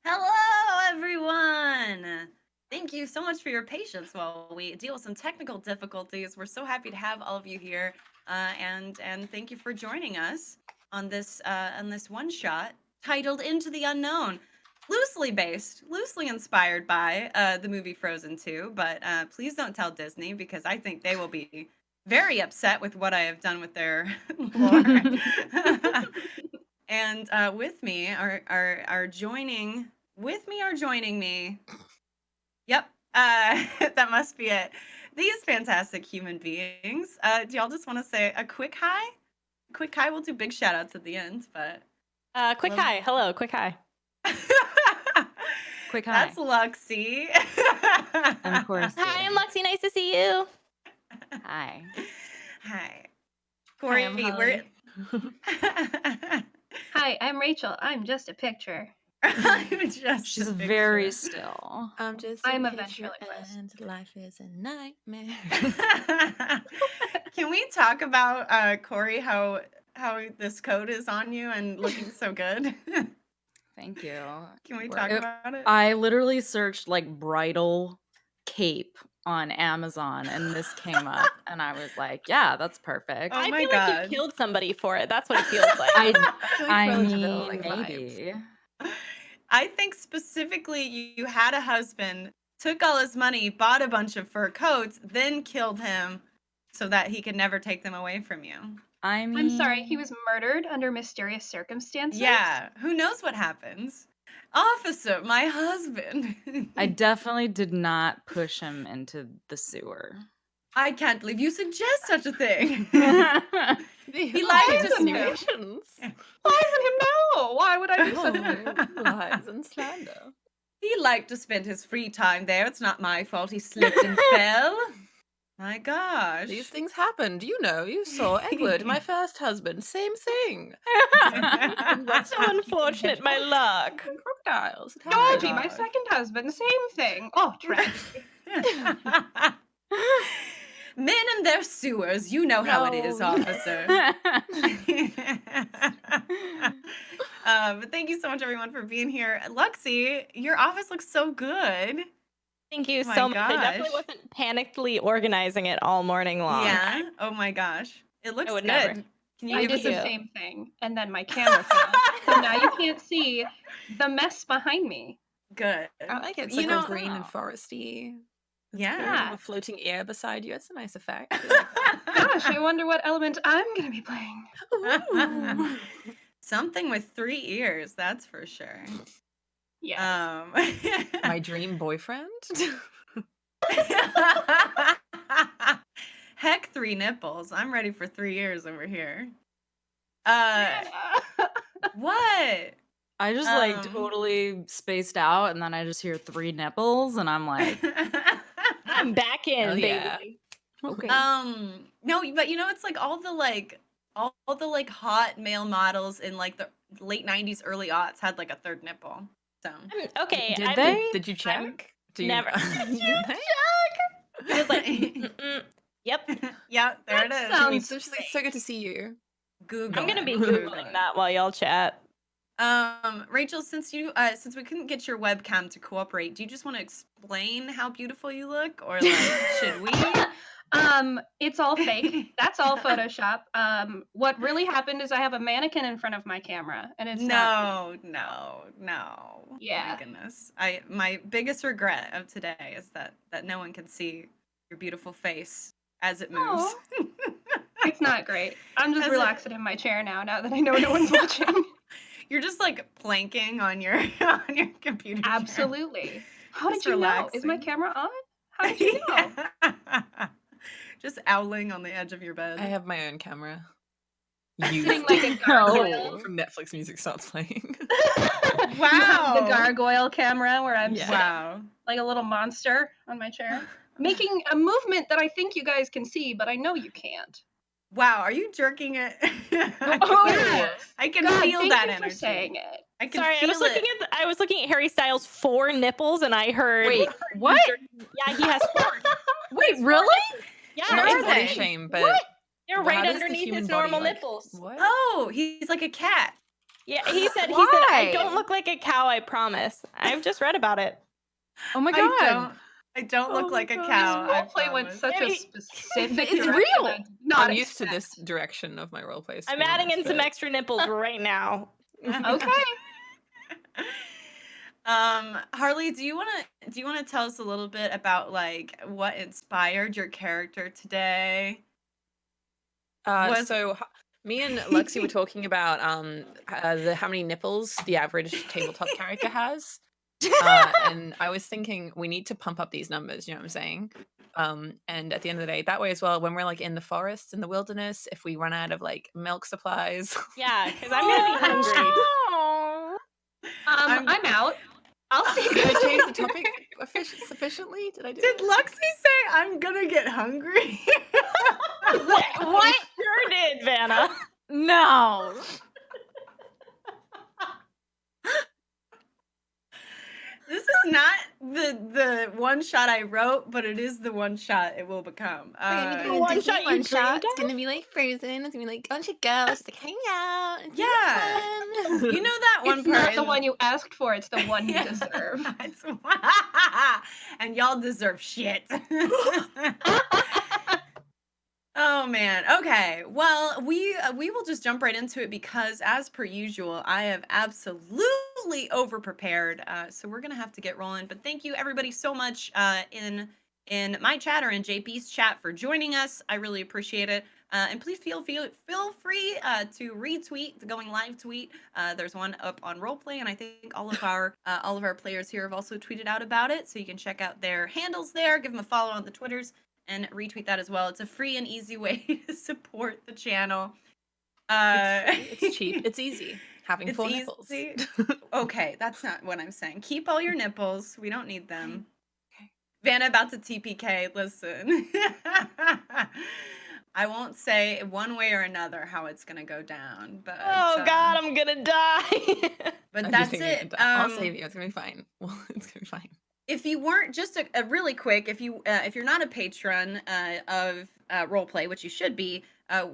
Hello, everyone. Thank you so much for your patience while we deal with some technical difficulties. We're so happy to have all of you here, and thank you for joining us on this one shot titled "Into the Unknown," loosely inspired by the movie Frozen 2. But please don't tell Disney because I think they will be very upset with what I have done with their lore. And with me are joining me. Yep, that must be it. These fantastic human beings. Do y'all just want to say a quick hi? Quick hi. We'll do big shout outs at the end, but quick hi. Hello, quick hi. Quick hi. That's Luxie. I'm Coruscating. Hi, I'm Luxie. Nice to see you. Hi. Hi. Corey, I'm we're Hi, I'm Rachel. I'm just a picture. She's very still. I'm eventually and life is a nightmare. Can we talk about Corey, how this coat is on you and looking so good? Thank you. Can we talk about it? I literally searched like bridal cape on Amazon and this came up and I was like, yeah, that's perfect. Oh I my feel God. like you killed somebody for it. That's what it feels like. I mean, maybe. I think specifically you had a husband, took all his money, bought a bunch of fur coats, then killed him so that he could never take them away from you. I'm sorry, he was murdered under mysterious circumstances? Yeah, who knows what happens? Officer, my husband. I definitely did not push him into the sewer. I can't believe you suggest such a thing. He lies and lies and him now. Why would I do such a thing? Lies and slander. He liked to spend his free time there. It's not my fault he slipped and fell. My gosh. These things happened. You know, you saw Edward, my first husband. Same thing. That's so unfortunate, my luck. Crocodiles. Georgie, my second husband, same thing. Oh, tragedy. Men and their sewers, you know how it is, officer. But thank you so much, everyone, for being here. Luxie, your office looks so good. Thank you Oh my so much. I definitely gosh. wasn't panically organizing it all morning long. Yeah. Oh my gosh. It looks would good. never. Can you I give did us the a same thing, and then my camera fell. So now you can't see the mess behind me. good? I like it. It's You like know- all green and foresty. It's Yeah. good. You have a floating air beside you. It's a nice effect. Gosh, I wonder what element I'm going to be playing. Ooh. Something with 3 ears, that's for sure. Yes. My dream boyfriend. Heck, 3 nipples. I'm ready for 3 ears over here. What? I just like totally spaced out and then I just hear 3 nipples and I'm like, I'm back in, Hell baby. yeah. Okay. No, but you know, it's like all the hot male models in like the late 90s, early aughts had like a 3rd nipple. So Okay. Did they? Did you check? Do you Never. Did you check? It was like, yep. yeah, there it That is. sounds It's just so good to see you. Google. I'm gonna be it. Googling that while y'all chat. Rachel, since we couldn't get your webcam to cooperate, do you just want to explain how beautiful you look, or like should we? It's all fake. That's all Photoshop. What really happened is I have a mannequin in front of my camera, and it's No. Yeah. My goodness. My biggest regret of today is that no one can see your beautiful face as it moves. Aw. It's not great. I'm just As relaxing in my chair now that I know no one's watching. You're just like planking on your computer. chair. Absolutely. How Just did you know? Is my relaxing. camera on? How did you know? Just owling on the edge of your bed. I have my own camera. Sitting like a gargoyle. From Netflix music starts playing. You have the Wow. gargoyle camera where I'm Yeah. sitting Wow. like a little monster on my chair, making a movement that I think you guys can see, but I know you can't. Wow, are you jerking it? Yes. I can God, feel thank that you energy. for saying it. I can Sorry, feel I was looking at Harry Styles' 4 nipples, and I heard. wait, what? Yeah, he has 4. Wait, really? Yeah, Where Not are to body they? shame, but they're how right does the underneath human his body, normal like- nipples. What? Oh, he's like a cat. Yeah, he said, I Why? don't look like a cow, I promise. I've just read about it. Oh my god. I don't look Oh my like a God. cow. I Roleplay went promise. such a Maybe- specific It's direction. real. I did not I'm used to expect. this direction of my roleplays. to I'm be adding in honest, some but- extra nipples right now. Okay. Harley, do you wanna tell us a little bit about like what inspired your character today? Was- Me and Luxie were talking about how many nipples the average tabletop character has. And I was thinking we need to pump up these numbers, you know what I'm saying? And at the end of the day, that way as well, when we're like in the forest, in the wilderness, if we run out of like milk supplies. Yeah, because I'm gonna be hungry. Oh. I'm out. I'll see. Did I change the topic sufficiently? Did I do Did it? Luxie say I'm gonna get hungry? What? Sure did, Vanna. No. This is not the one shot I wrote, but it is the one shot it will become. One shot you dreamed of? It's gonna be like frozen. It's gonna be like a bunch of girls like hang out. It's gonna be Yeah. fun. You know that one It's part not the in- one you asked for. It's the one you Yeah. deserve. And y'all deserve shit. Oh man. Okay. Well, we will just jump right into it because, as per usual, I have absolutely over prepared. So we're gonna have to get rolling. But thank you everybody so much in my chat or in JP's chat for joining us. I really appreciate it. And please feel free to retweet the going live tweet. There's one up on Roleplay, and I think all of our players here have also tweeted out about it. So you can check out their handles there. Give them a follow on the Twitters. And retweet that as well. It's a free and easy way to support the channel. It's cheap. It's easy. Having It's 4 nipples. easy. Okay, that's not what I'm saying. Keep all your nipples. We don't need them. Okay. Vanna about to TPK. Listen. I won't say one way or another how it's gonna go down, but Oh God, I'm gonna die. but I'm that's just it. I'll save you. It's gonna be fine. Well, it's gonna be fine. If you weren't just a really quick, if you're not a patron of Roleplay, which you should be,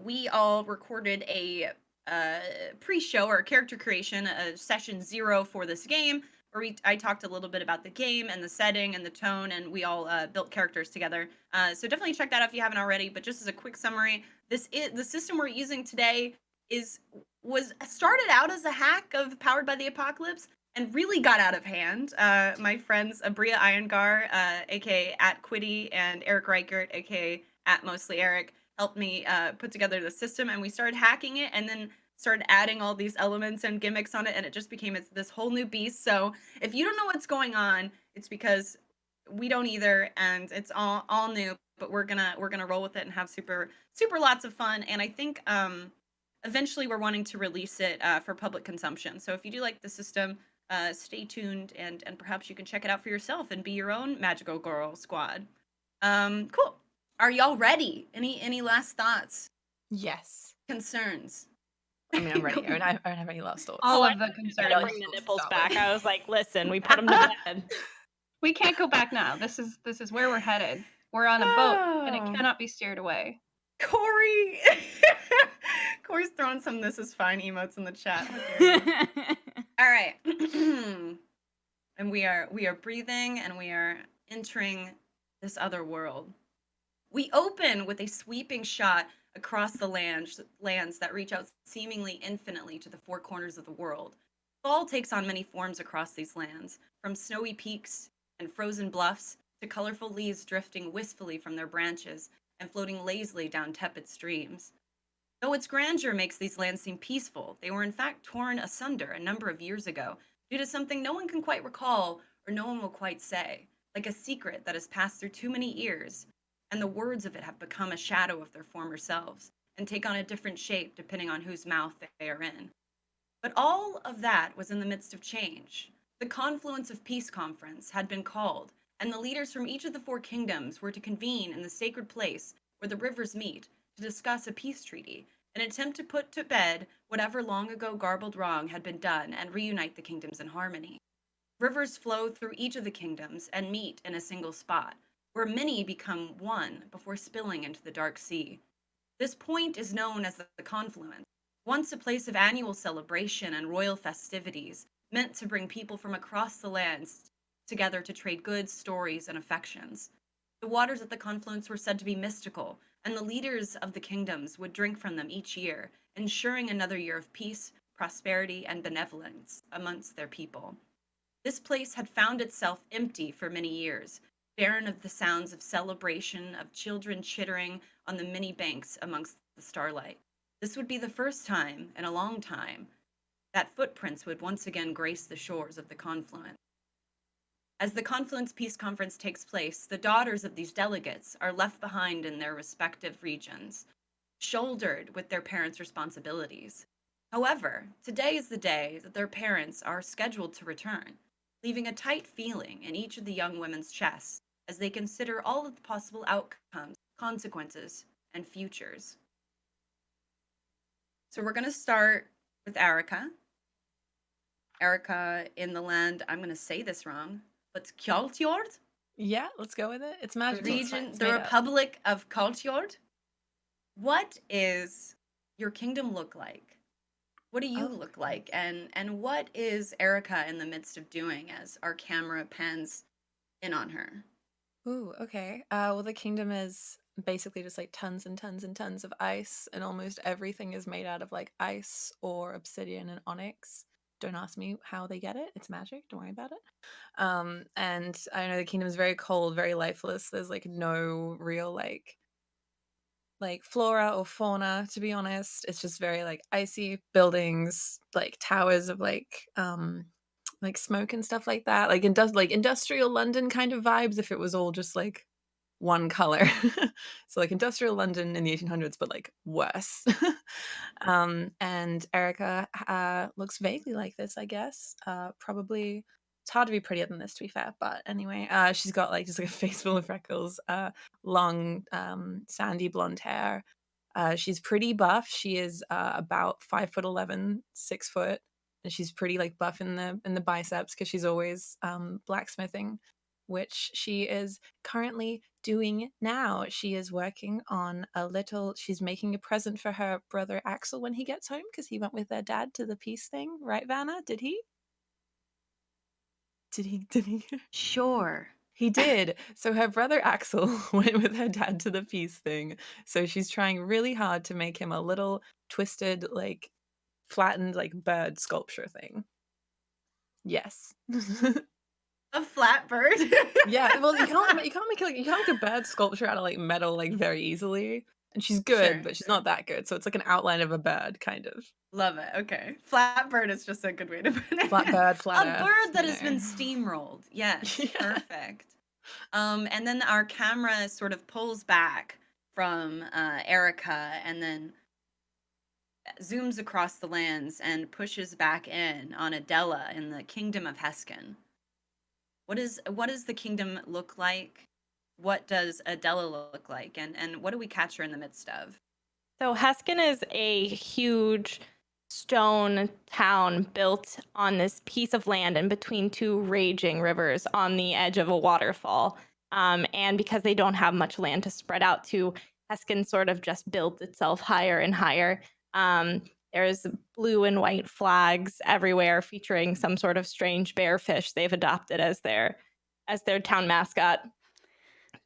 we all recorded a pre-show or character creation, session 0 for this game, where I talked a little bit about the game and the setting and the tone, and we all built characters together. So definitely check that out if you haven't already. But just as a quick summary, the system we're using today was started out as a hack of Powered by the Apocalypse, and really got out of hand. My friends Abria Iyengar, aka @Quiddy, and Eric Reichert, aka @MostlyEric, helped me put together the system, and we started hacking it, and then started adding all these elements and gimmicks on it, and it just became this whole new beast. So if you don't know what's going on, it's because we don't either, and it's all new. But we're gonna roll with it and have super lots of fun. And I think eventually we're wanting to release it for public consumption. So if you do like the system, stay tuned, and perhaps you can check it out for yourself and be your own magical girl squad. Cool. Are y'all ready? Any last thoughts, Yes. concerns? I mean, I'm ready. I don't have any last thoughts. All of the Gotta concerns. bring the nipples back. I was like, listen, we put them to bed. We can't go back now. This is where we're headed. We're on a boat, and it Oh. cannot be steered away. Corey. Corey's throwing some "this is fine" emotes in the chat. How dare you. All right. And we are breathing, and we are entering this other world. We open with a sweeping shot across the lands that reach out seemingly infinitely to the 4 corners of the world. Fall takes on many forms across these lands, from snowy peaks and frozen bluffs to colorful leaves drifting wistfully from their branches and floating lazily down tepid streams. Though its grandeur makes these lands seem peaceful, they were in fact torn asunder a number of years ago due to something no one can quite recall or no one will quite say, like a secret that has passed through too many ears, and the words of it have become a shadow of their former selves and take on a different shape depending on whose mouth they are in. But all of that was in the midst of change. The Confluence of Peace Conference had been called, and the leaders from each of the 4 kingdoms were to convene in the sacred place where the rivers meet to discuss a peace treaty, an attempt to put to bed whatever long ago garbled wrong had been done and reunite the kingdoms in harmony. Rivers flow through each of the kingdoms and meet in a single spot, where many become one before spilling into the dark sea. This point is known as the Confluence, Once a place of annual celebration and royal festivities, meant to bring people from across the lands together to trade goods, stories, and affections. The waters at the confluence were said to be mystical, and the leaders of the kingdoms would drink from them each year, ensuring another year of peace, prosperity, and benevolence amongst their people. This place had found itself empty for many years, barren of the sounds of celebration, of children chittering on the many banks amongst the starlight. This would be the first time in a long time that footprints would once again grace the shores of the confluence. As the Confluence Peace Conference takes place, the daughters of these delegates are left behind in their respective regions, shouldered with their parents' responsibilities. However, today is the day that their parents are scheduled to return, leaving a tight feeling in each of the young women's chests as they consider all of the possible outcomes, consequences, and futures. So we're going to start with Erica. Erica in the land, I'm going to say this wrong, but Kjaltjord? Yeah, let's go with it. It's The magical. It's fine. region, It's the made up. Republic of Kjaltjord. What is your kingdom look like? What do you Oh. look like? And what is Erica in the midst of doing as our camera pans in on her? Ooh, okay. Well, the kingdom is basically just like tons and tons and tons of ice, and almost everything is made out of like ice or obsidian and onyx. Don't ask me how they get it. It's magic. Don't worry about it. And I know the kingdom is very cold, very lifeless. There's like no real like flora or fauna, to be honest. It's just very like icy buildings, like towers of like smoke and stuff like that. Like industrial London kind of vibes if it was all just like one color. So like industrial London in the 1800s, but like worse. And Erica looks vaguely like this, I guess. Probably it's hard to be prettier than this, to be fair. But anyway, she's got like just like a face full of freckles, long, sandy blonde hair. She's pretty buff. She is about 5'11", 6 foot, and she's pretty like buff in the biceps because she's always blacksmithing, which she is currently doing now. She is working on she's making a present for her brother Axel when he gets home because he went with their dad to the peace thing, right, Vanna? Did he? Did he? Sure. He did. So her brother Axel went with her dad to the peace thing. So she's trying really hard to make him a little twisted, like flattened, like bird sculpture thing. Yes. A flat bird. Yeah. Well, you can't make a bird sculpture out of like metal like very easily. And she's good, Sure, but she's sure. not that good. So it's like an outline of a bird, kind of. Love it. Okay. Flat bird is just a good way to put it. Flat bird, flat A earth, bird that you has been know. steamrolled. Yes. Yeah. Perfect. And then our camera sort of pulls back from Erica and then zooms across the lands and pushes back in on Adela in the kingdom of Heskin. What does the kingdom look like? What does Adela look like? And what do we catch her in the midst of? So Heskin is a huge stone town built on this piece of land in between two raging rivers on the edge of a waterfall. And because they don't have much land to spread out to, Heskin sort of just builds itself higher and higher. There's blue and white flags everywhere featuring some sort of strange bearfish they've adopted as their town mascot.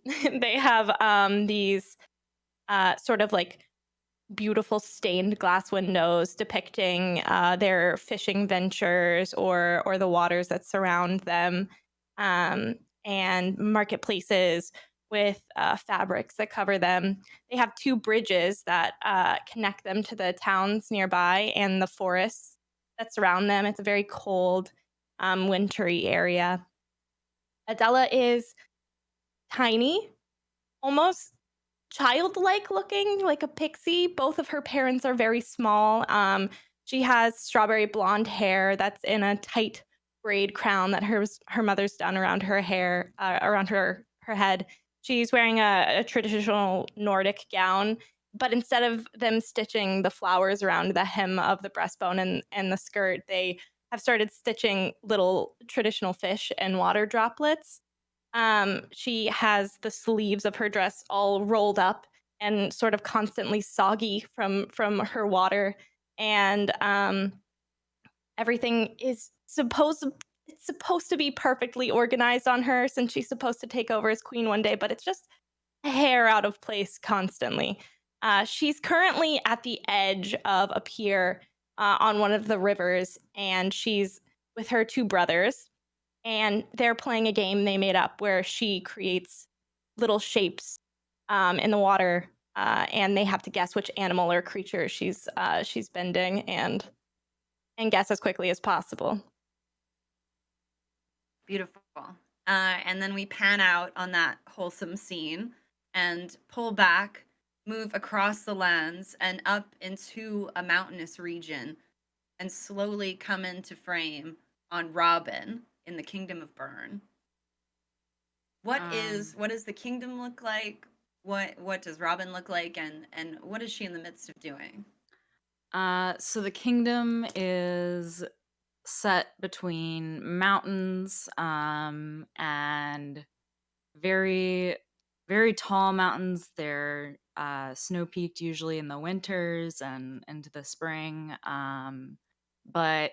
They have these sort of like beautiful stained glass windows depicting their fishing ventures or the waters that surround them, and marketplaces with fabrics that cover them. They have two bridges that connect them to the towns nearby and the forests that surround them. It's a very cold, wintry area. Adela is tiny, almost childlike looking, like a pixie. Both of her parents are very small. She has strawberry blonde hair that's in a tight braid crown that her mother's done around her hair, around her head. She's wearing a traditional Nordic gown, but instead of them stitching the flowers around the hem of the breastbone and the skirt, they have started stitching little traditional fish and water droplets. She has the sleeves of her dress all rolled up and sort of constantly soggy from her water. and everything is supposed to be perfectly organized on her since she's supposed to take over as queen one day, but it's just a hair out of place constantly. She's currently at the edge of a pier on one of the rivers, and she's with her two brothers, and they're playing a game they made up where she creates little shapes in the water, and they have to guess which animal or creature she's bending and guess as quickly as possible. Beautiful. And then we pan out on that wholesome scene and pull back, move across the lands and up into a mountainous region, and slowly come into frame on Robin in the Kingdom of Bern. What does the kingdom look like? What does Robin look like, and what is she in the midst of doing? So the kingdom is set between mountains, and very, very tall mountains. They're snow-peaked usually in the winters and into the spring. But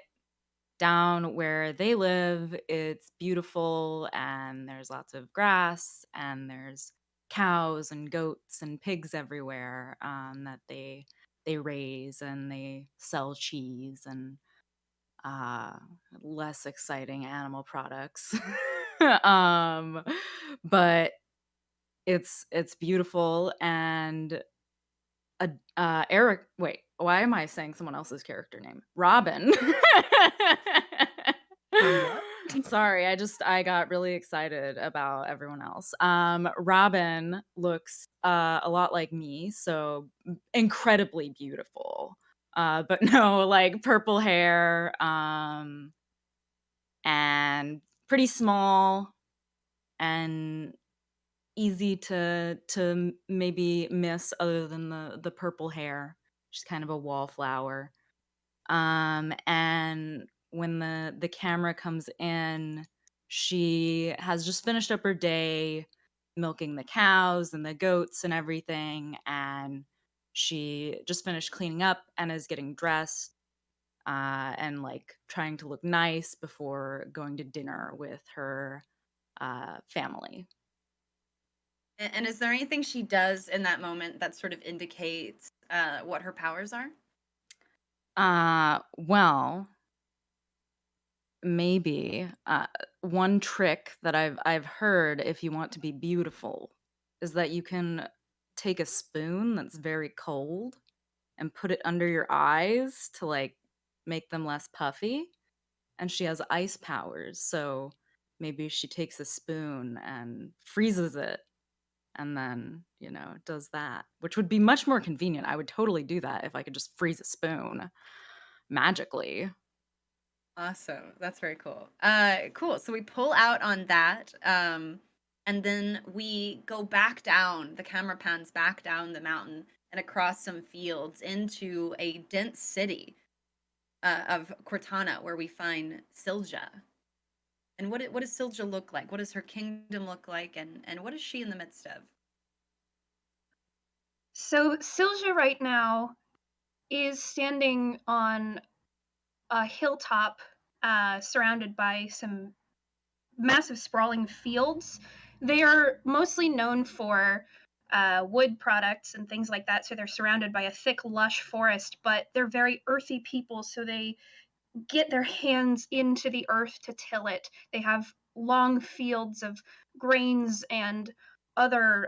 down where they live, it's beautiful and there's lots of grass and there's cows and goats and pigs everywhere, that they raise, and they sell cheese and uh, less exciting animal products. um, but it's beautiful, and Eric. Wait, why am I saying someone else's character name? Robin. Sorry, I got really excited about everyone else. Robin looks a lot like me, so incredibly beautiful. But no, like purple hair, and pretty small and easy to maybe miss other than the purple hair. She's kind of a wallflower. And when the camera comes in, she has just finished up her day milking the cows and the goats and everything, and she just finished cleaning up and is getting dressed, and like trying to look nice before going to dinner with her family. And is there anything she does in that moment that sort of indicates what her powers are? Well, maybe one trick that I've heard, if you want to be beautiful, is that you can take a spoon that's very cold and put it under your eyes to like make them less puffy. And she has ice powers, so maybe she takes a spoon and freezes it and then, does that, which would be much more convenient. I would totally do that if I could just freeze a spoon magically. Awesome. That's very cool. Cool. So we pull out on that, and then we go back down. The camera pans back down the mountain and across some fields into a dense city of Cortana, where we find Silja. And what does Silja look like? What does her kingdom look like? And what is she in the midst of? So Silja right now is standing on a hilltop, surrounded by some massive sprawling fields. They are mostly known for wood products and things like that, so they're surrounded by a thick, lush forest, but they're very earthy people, so they get their hands into the earth to till it. They have long fields of grains and other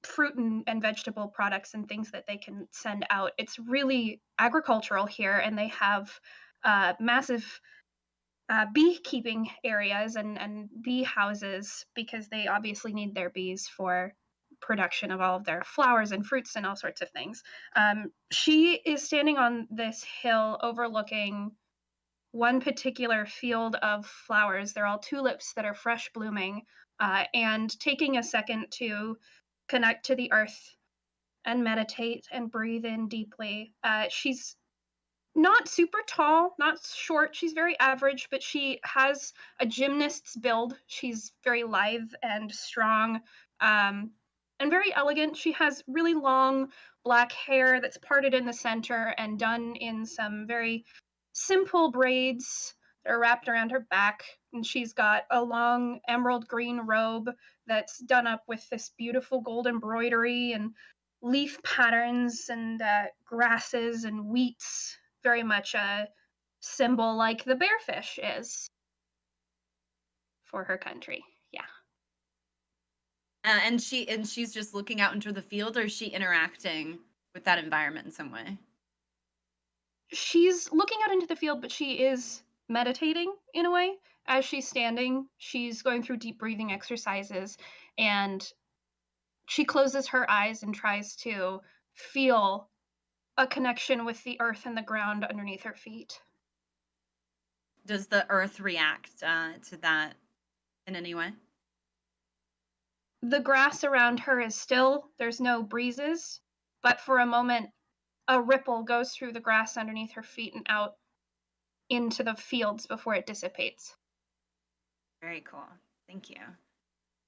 fruit and vegetable products and things that they can send out. It's really agricultural here, and they have massive beekeeping areas and bee houses, because they obviously need their bees for production of all of their flowers and fruits and all sorts of things. She is standing on this hill overlooking one particular field of flowers. They're all tulips that are fresh blooming, and taking a second to connect to the earth and meditate and breathe in deeply. She's not super tall, not short. She's very average, but she has a gymnast's build. She's very lithe and strong. and very elegant. She has really long black hair that's parted in the center and done in some very simple braids that are wrapped around her back. And she's got a long emerald green robe that's done up with this beautiful gold embroidery and leaf patterns and grasses and wheats, very much a symbol like the bearfish is for her country. Yeah. And she's just looking out into the field, or is she interacting with that environment in some way? She's looking out into the field, but she is meditating in a way. As she's standing, she's going through deep breathing exercises, and she closes her eyes and tries to feel a connection with the earth and the ground underneath her feet. Does the earth react to that in any way? The grass around her is still, there's no breezes, but for a moment, a ripple goes through the grass underneath her feet and out into the fields before it dissipates. Very cool. Thank you.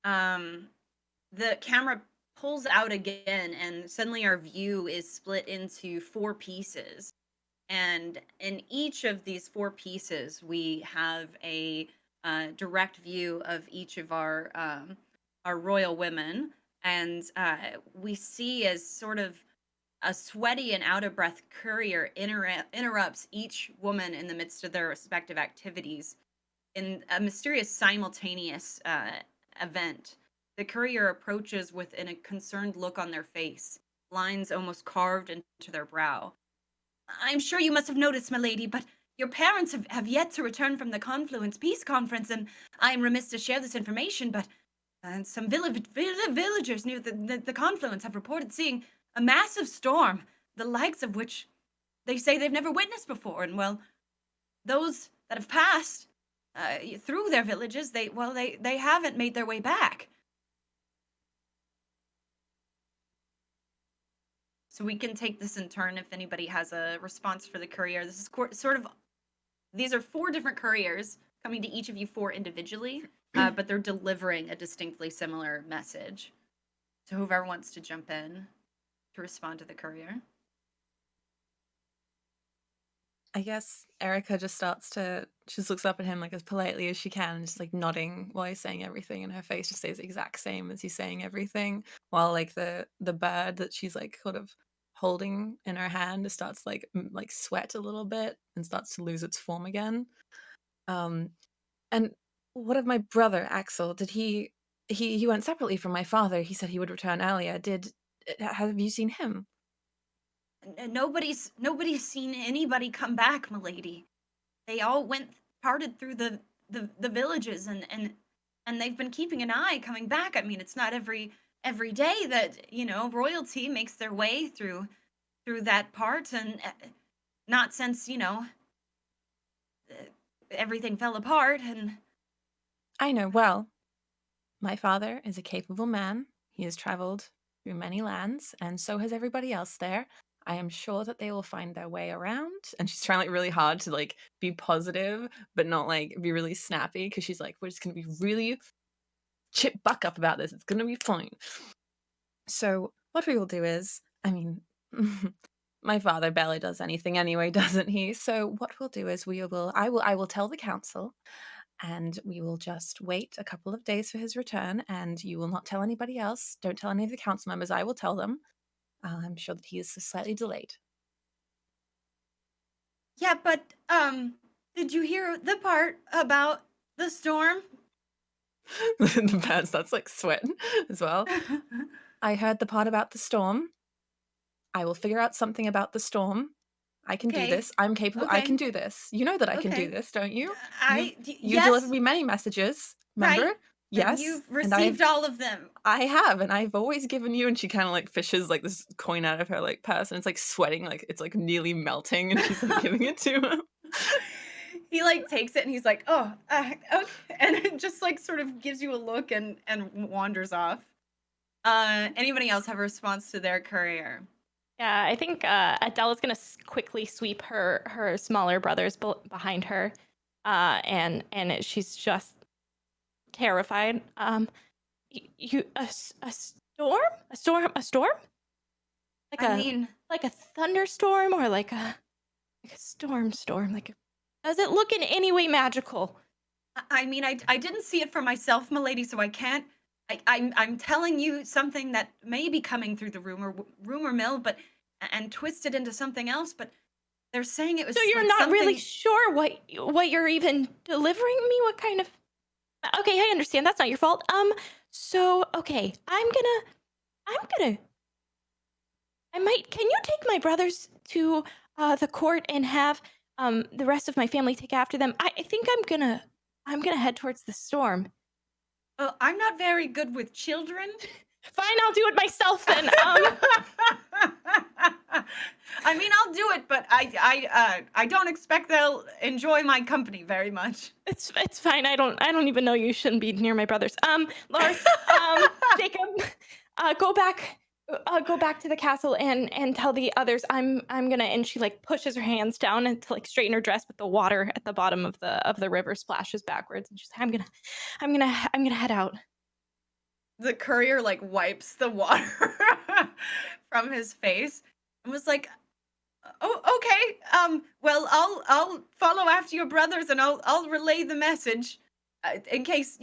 The camera pulls out again, and suddenly our view is split into 4 pieces. And in each of these 4 pieces, we have a direct view of each of our royal women, and we see as sort of a sweaty and out of breath courier interrupts each woman in the midst of their respective activities in a mysterious simultaneous event. The courier approaches with a concerned look on their face, lines almost carved into their brow. I'm sure you must have noticed, my lady, but your parents have yet to return from the Confluence Peace Conference, and I am remiss to share this information, but some villagers near the Confluence have reported seeing a massive storm, the likes of which they say they've never witnessed before. And, well, those that have passed through their villages, they haven't made their way back. So we can take this in turn if anybody has a response for the courier. This is sort of, these are 4 different couriers coming to each of you 4 individually, but they're delivering a distinctly similar message. So whoever wants to jump in to respond to the courier. I guess Erica just looks up at him like as politely as she can, just like nodding while he's saying everything, and her face just stays the exact same as he's saying everything, while like the bird that she's like sort of holding in her hand just starts like sweat a little bit and starts to lose its form again. And what of my brother Axel? Did he went separately from my father? He said he would return earlier. Have you seen him? Nobody's seen anybody come back, milady. They all parted through the villages, and they've been keeping an eye coming back. I mean, it's not every day that, you know, royalty makes their way through that part, and not since, you know, everything fell apart. And I know well. My father is a capable man. He has traveled through many lands, and so has everybody else there. I am sure that they will find their way around. And she's trying like really hard to like be positive, but not like be really snappy, because she's like, we're just gonna be really chip buck up about this. It's gonna be fine. So what we will do is, I mean, my father barely does anything anyway, doesn't he? So what we'll do is I will tell the council, and we will just wait a couple of days for his return, and you will not tell anybody else. Don't tell any of the council members. I will tell them. I'm sure that he is slightly delayed. yeah, but did you hear the part about the storm? The bird starts like sweating as well. I heard the part about the storm. I will figure out something about the storm. I can do Okay. this. I'm capable. I Okay. can do this. You know that I can Okay. do this, don't you? You yes, delivered me many messages. Remember? right. Yes. You've and received all of them. I have, and I've always given you. And she kind of like fishes like this coin out of her like purse, and it's like sweating, like it's like nearly melting, and she's like giving it to him. He like takes it and he's like, oh, okay, and it just like sort of gives you a look and wanders off. Anybody else have a response to their courier? Yeah, I think Adela's gonna quickly sweep her smaller brothers behind her, and she's just terrified. A storm? A storm? Like I a mean, like a thunderstorm or like a storm? Does it look in any way magical? I didn't see it for myself, milady, so I can't. I'm telling you something that may be coming through the rumor mill, but and twisted into something else. But they're saying it So was you're like not really something. sure what you're even delivering me? What kind of Okay, I understand. That's not your fault. So okay, I'm gonna I might can you take my brothers to the court and have the rest of my family take after them? I think I'm gonna head towards the storm. I'm not very good with children. Fine, I'll do it myself then. I mean, I'll do it, but I don't expect they'll enjoy my company very much. It's fine. I don't even know you shouldn't be near my brothers. Lars, Jacob, go back to the castle and tell the others I'm gonna, and she like pushes her hands down and to like straighten her dress, but the water at the bottom of the river splashes backwards, and she's like, I'm gonna head out. The courier like wipes the water from his face and was like, "Oh, okay. Well, I'll follow after your brothers and I'll relay the message in case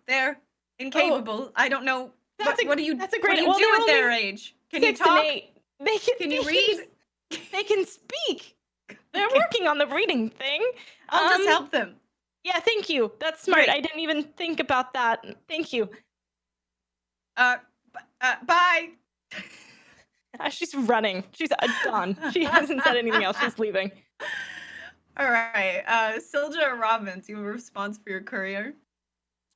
they're Oh, incapable. I don't know that's what do you that's a what great. do you Well, do they're at their only age? Can you 6 and talk? 8. They can Can you they read? they can speak. They're Okay, working on the reading thing. I'll just help them. Yeah, thank you. That's smart. Great. I didn't even think about that. Thank you. Bye. She's running. She's done. She hasn't said anything else. She's leaving. All right. Silja or Robin, do you have a response for your courier?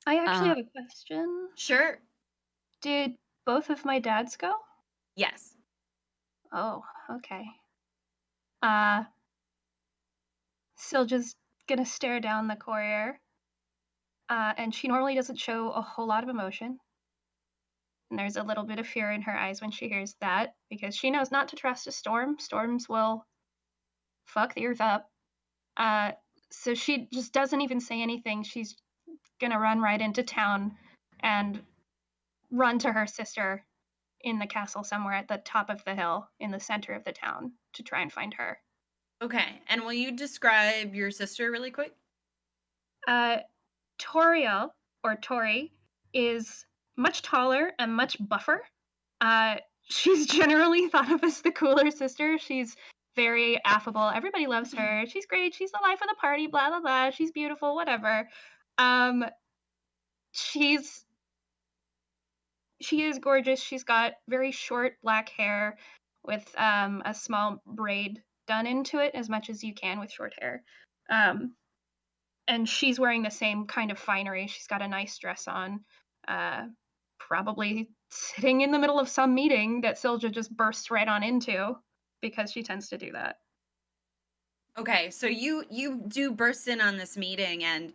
I actually Uh, have a question. Sure. Did both of my dads go? Yes. Oh, okay. Silja's gonna stare down the courier. And she normally doesn't show a whole lot of emotion. And there's a little bit of fear in her eyes when she hears that, because she knows not to trust a storm. Storms will fuck the earth up. So she just doesn't even say anything. She's gonna run right into town and run to her sister in the castle somewhere at the top of the hill in the center of the town to try and find her. Okay. And will you describe your sister really quick? Toriel, or Tori, is much taller and much buffer. She's generally thought of as the cooler sister. She's very affable. Everybody loves her. She's great. She's the life of the party, blah, blah, blah. She's beautiful, whatever. She is gorgeous. She's got very short black hair with a small braid done into it, as much as you can with short hair. And she's wearing the same kind of finery. She's got a nice dress on, probably sitting in the middle of some meeting that Silja just bursts right on into, because she tends to do that. Okay, so you do burst in on this meeting and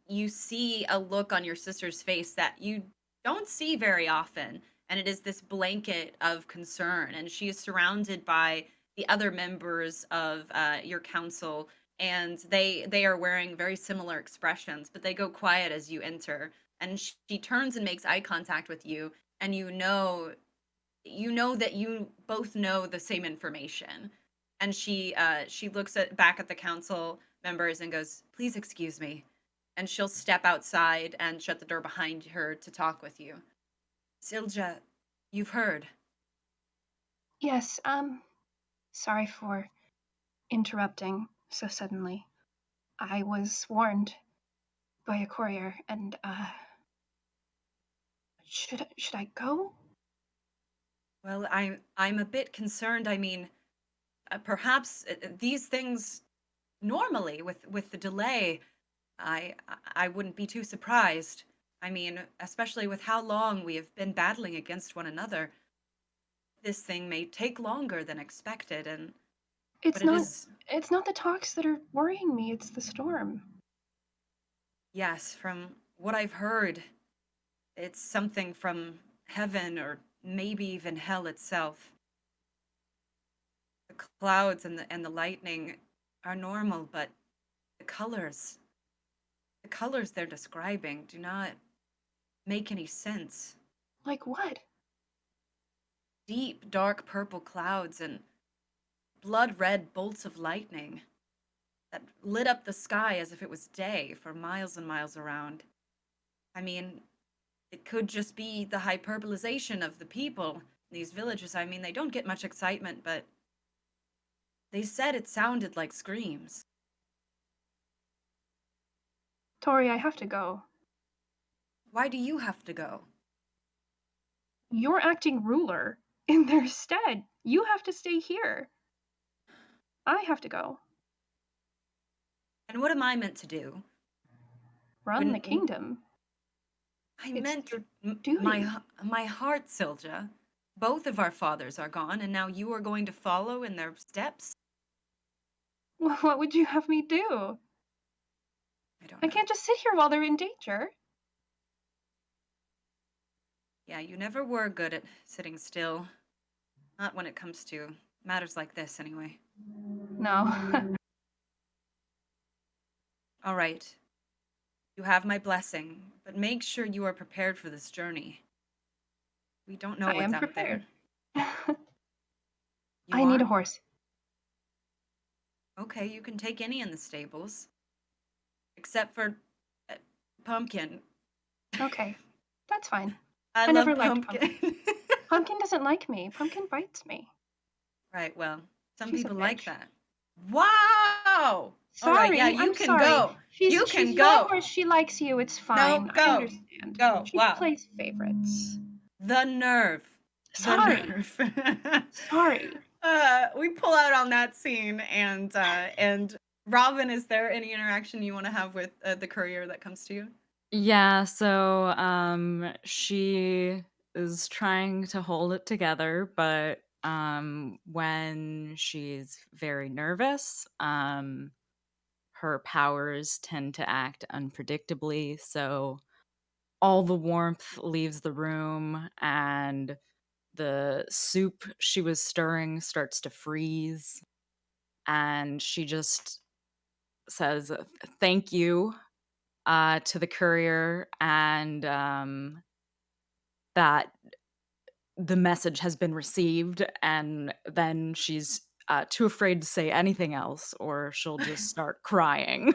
you see a look on your sister's face that you don't see very often, and it is this blanket of concern, and she is surrounded by the other members of your council, and they are wearing very similar expressions, but they go quiet as you enter, and she turns and makes eye contact with you, and you know that you both know the same information, and she looks back at the council members and goes, "Please excuse me," and she'll step outside and shut the door behind her to talk with you. Silja, you've heard. Yes, sorry for interrupting so suddenly. I was warned by a courier, and should I go? Well, I'm a bit concerned. I mean, perhaps these things normally with the delay, I wouldn't be too surprised. I mean, especially with how long we have been battling against one another, this thing may take longer than expected, and It's but it not is, it's not the talks that are worrying me, it's the storm. yes, from what I've heard, it's something from heaven or maybe even hell itself. The clouds and the lightning are normal, but the colors, the colors they're describing do not make any sense. Like what? Deep, dark purple clouds and blood-red bolts of lightning that lit up the sky as if it was day for miles and miles around. I mean, it could just be the hyperbolization of the people in these villages. I mean, they don't get much excitement, but they said it sounded like screams. Tori, I have to go. Why do you have to go? You're acting ruler in their stead. You have to stay here. I have to go. And what am I meant to do? Run the When- kingdom. I It's meant your my duty. my heart, Silja. Both of our fathers are gone, and now you are going to follow in their steps? What would you have me do? I don't I know. can't just sit here while they're in danger. Yeah, you never were good at sitting still. Not when it comes to matters like this, anyway. No. All right. You have my blessing, but make sure you are prepared for this journey. We don't know I what's am out prepared. there. You I need are? a horse. Okay, you can take any in the stables. Except for Pumpkin. Okay. That's fine. I I love never liked Pumpkin. Pumpkin doesn't like me. Pumpkin bites me. Right, well, some She's a people like bitch. that. Wow! Sorry, All right, yeah, you I'm can sorry. go. You can She's your go. horse. She likes you. It's No, fine. I go. understand. Go. She Wow. plays favorites. The nerve. Sorry. The nerve. Sorry. We pull out on that scene, and Robin, is there any interaction you want to have with the courier that comes to you? Yeah, so she is trying to hold it together, but when she's very nervous, her powers tend to act unpredictably, so all the warmth leaves the room and the soup she was stirring starts to freeze, and she just says thank you to the courier, and that the message has been received, and then she's too afraid to say anything else or she'll just start crying.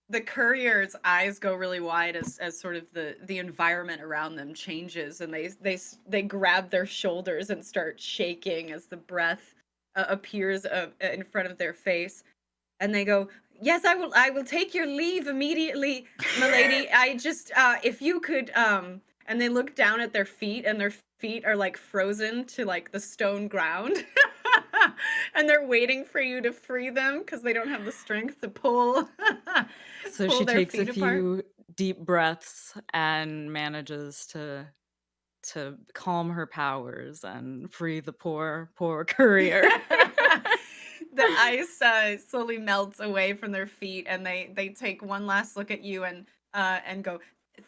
The courier's eyes go really wide as sort of the environment around them changes, and they grab their shoulders and start shaking as the breath appears in front of their face, and they go, "Yes, I will take your leave immediately, milady. I just if you could and they look down at their feet, and their feet are like frozen to like the stone ground. And they're waiting for you to free them because they don't have the strength to pull So pull she their takes a feet apart. few deep breaths and manages to calm her powers and free the poor courier. The ice slowly melts away from their feet, and they take one last look at you and go,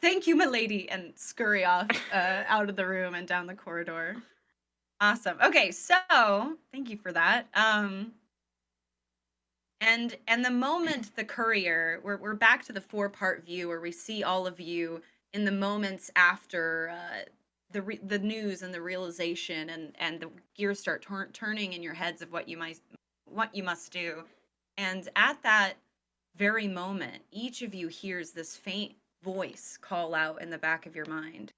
"Thank you, milady," and scurry off out of the room and down the corridor. Awesome. Okay, so thank you for that. And the moment the courier, we're back to the 4-part view where we see all of you in the moments after the news and the realization, and the gears start turning in your heads of what you must do. And at that very moment, each of you hears this faint voice call out in the back of your mind.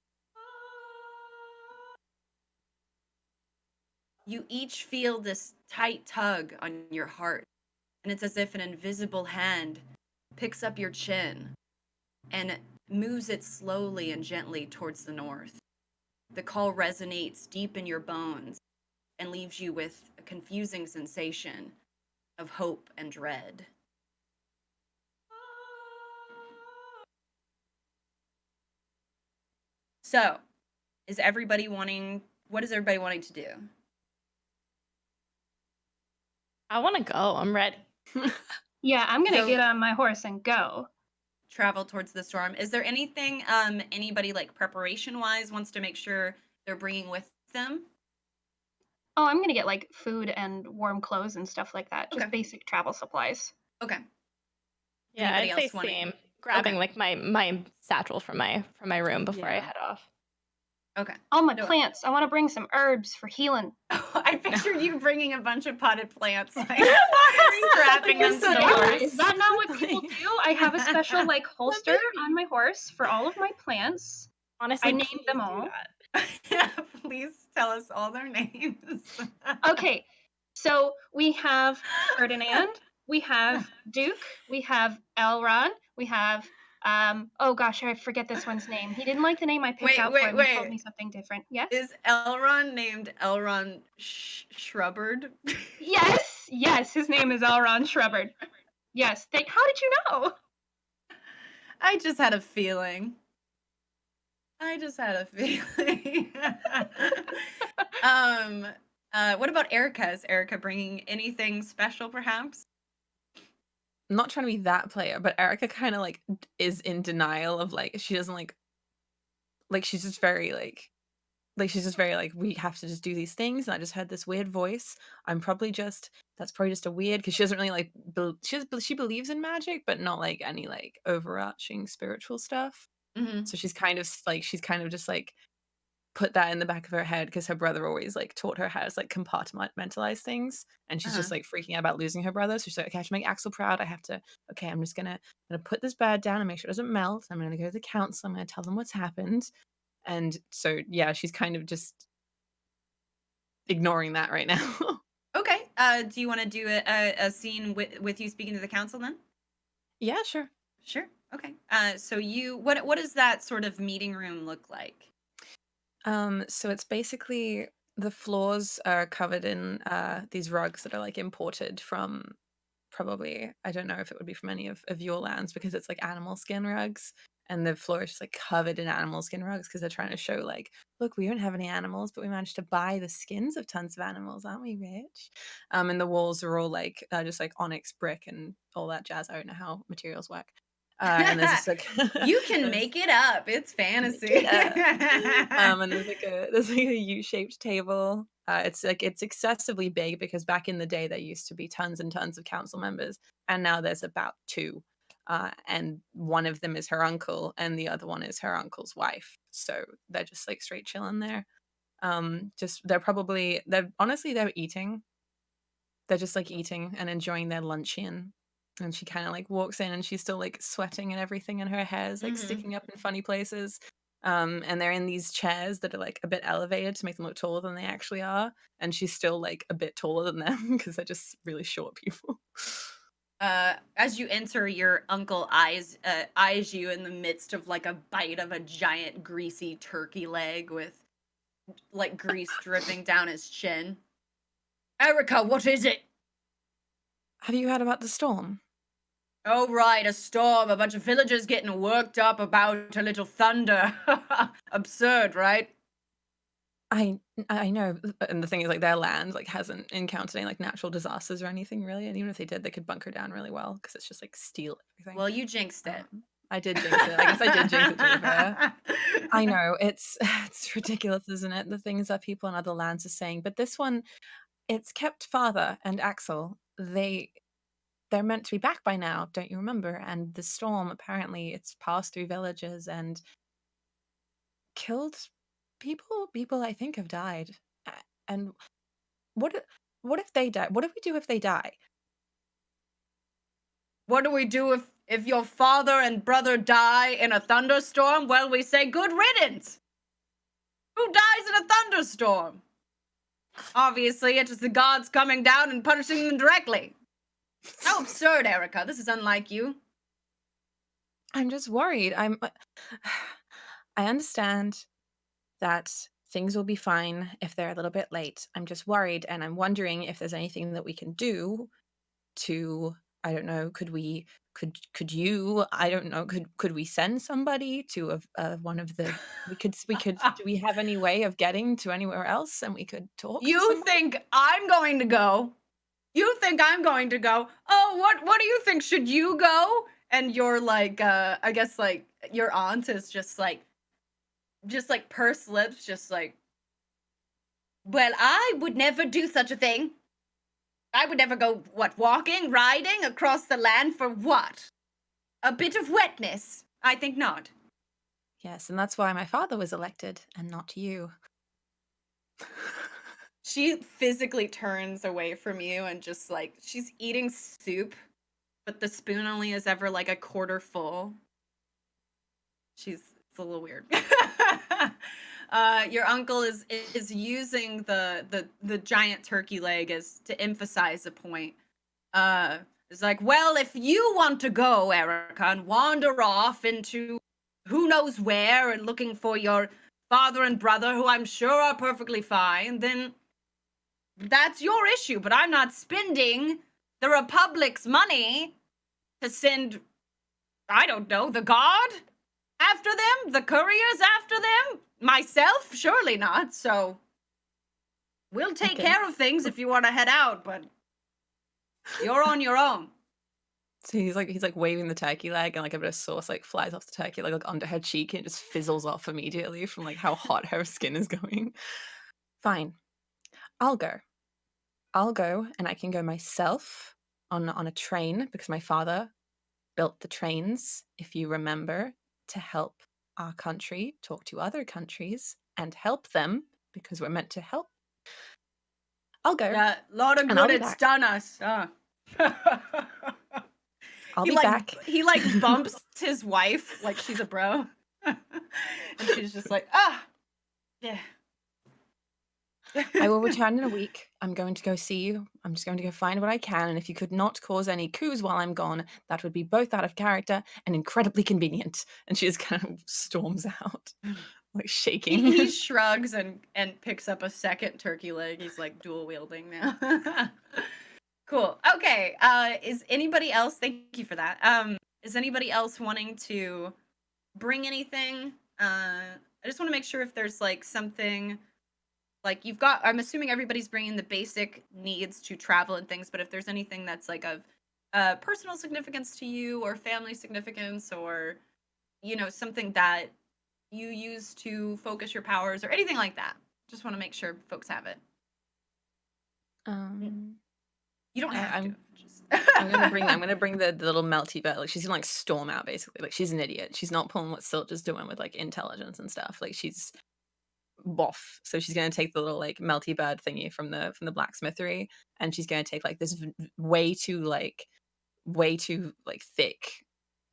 You each feel this tight tug on your heart, and it's as if an invisible hand picks up your chin and moves it slowly and gently towards the north. The call resonates deep in your bones and leaves you with a confusing sensation of hope and dread. So, what is everybody wanting to do? I want to go. I'm ready. Yeah, I'm gonna So- get on my horse and go. Travel towards the storm. Is there anything anybody like preparation wise wants to make sure they're bringing with them? Oh, I'm gonna get like food and warm clothes and stuff like that. Just Okay. basic travel supplies. Okay. Yeah, Anybody I'd say else wanting- same. Grabbing Okay. like my satchel from my room before I Yeah. head off. Okay. All my No. plants. I want to bring some herbs for healing. I pictured you bringing a bunch of potted plants, like strapping them to so the nice. horse. Is that not what people do? I have a special like holster maybe. on my horse for all of my plants. Honestly, I named please them do all. that. Please tell us all their names. Okay, so we have Ferdinand, we have Duke, we have Elrond, we have oh gosh, I forget this one's name. He didn't like the name I picked out for him. He told me something different. Yes? Is Elrond named Elrond Shrubbard? Yes, his name is Elrond Shrubbard. Yes. How did you know? I just had a feeling. What about Erica? Is Erica bringing anything special, perhaps? I'm not trying to be that player, but Erica kind of like is in denial of like she doesn't like she's just very like she's just very like we have to just do these things, and I just heard this weird voice. That's probably just a weird, because she doesn't really like she believes in magic, but not like any like overarching spiritual stuff. Mm-hmm. So she's kind of just like put that in the back of her head because her brother always like taught her how to like compartmentalize things, and she's just like freaking out about losing her brother. So she's like, okay, I have to make Axel proud. I'm just gonna put this bird down and make sure it doesn't melt. I'm gonna go to the council. I'm gonna tell them what's happened. And so yeah, she's kind of just ignoring that right now. Okay. Do you want to do a scene with you speaking to the council then? Yeah, sure. Sure. Okay. So what does that sort of meeting room look like? So it's basically the floors are covered in these rugs that are like imported from, probably, I don't know if it would be from any of your lands, because it's like animal skin rugs, and the floor is just like covered in animal skin rugs because they're trying to show like, look, we don't have any animals, but we managed to buy the skins of tons of animals, aren't we rich? And the walls are all like just like onyx brick and all that jazz. I don't know how materials work. And there's just like You can make it up. It's fantasy. and there's like a U-shaped table. It's excessively big because back in the day there used to be tons and tons of council members, and now there's about 2. And one of them is her uncle, and the other one is her uncle's wife. So they're just like straight chilling there. They're eating. They're just like eating and enjoying their luncheon. And she kind of like walks in, and she's still like sweating and everything, and her hair is like sticking up in funny places. And they're in these chairs that are like a bit elevated to make them look taller than they actually are. And she's still like a bit taller than them because they're just really short people. As you enter, your uncle eyes you in the midst of like a bite of a giant greasy turkey leg with like grease dripping down his chin. Erica, what is it? Have you heard about the storm? Oh, right, a storm. A bunch of villagers getting worked up about a little thunder. Absurd, right? I know, and the thing is, like, their land like hasn't encountered any like natural disasters or anything really, and even if they did, they could bunker down really well because it's just like steel everything. Well, you jinxed it. I did jinx it. I guess I did jinx it, to be fair. I know, it's ridiculous, isn't it? The things that people in other lands are saying, but this one, it's kept father and Axel. They're meant to be back by now, don't you remember? And the storm, apparently, it's passed through villages and killed people. People, I think, have died. And what if they die? What do we do if they die? What do we do if your father and brother die in a thunderstorm? Well, we say good riddance. Who dies in a thunderstorm? Obviously, it is the gods coming down and punishing them directly. How absurd, Erica. This is unlike you. I'm just worried. I understand that things will be fine if they're a little bit late. I'm just worried, and I'm wondering if there's anything that we can do to, I don't know, could you, I don't know, could we send somebody to one of the, do we have any way of getting to anywhere else and we could talk to You somebody? think I'm going to go? You think I'm going to go? Oh, what do you think? Should you go? And you're like, I guess like your aunt is just like pursed lips, just like, well, I would never do such a thing. I would never go, walking, riding across the land for what? A bit of wetness? I think not. Yes, and that's why my father was elected and not you. She physically turns away from you and just like she's eating soup, but the spoon only is ever like a quarter full. It's a little weird. Your uncle is using the giant turkey leg as to emphasize a point. It's like, well, if you want to go, Erica, and wander off into who knows where and looking for your father and brother, who I'm sure are perfectly fine, then that's your issue. But I'm not spending the Republic's money to send, I don't know, the guard after them, the couriers after them, myself, surely not. So we'll take Okay. care of things if you want to head out, but you're on your own. So he's like waving the turkey leg, and like a bit of sauce like flies off the turkey leg like onto her cheek, and it just fizzles off immediately from like how hot her skin is going. Fine, I'll go. And I can go myself on a train because my father built the trains, if you remember, to help our country talk to other countries and help them because we're meant to help. I'll go. Yeah, a lot of And I'll good be it's back. done us. I'll be back. He like bumps his wife like she's a bro. And she's just like, yeah. I will return in a week. I'm going to go see you. I'm just going to go find what I can. And if you could not cause any coups while I'm gone, that would be both out of character and incredibly convenient. And she just kind of storms out, like shaking. He shrugs and picks up a second turkey leg. He's like dual wielding now. Cool. Okay. Is anybody else? Thank you for that. Is anybody else wanting to bring anything? I just want to make sure if there's like something like you've got. I'm assuming everybody's bringing the basic needs to travel and things, but if there's anything that's like of personal significance to you or family significance or something that you use to focus your powers or anything like that, just want to make sure folks have it. You don't have to. I'm gonna bring the little melty bird. Like she's gonna like storm out basically. Like she's an idiot. She's not pulling what Silt is doing with like intelligence and stuff. Like she's boff. So she's gonna take the little like melty bird thingy from the blacksmithery, and she's gonna take like this way too thick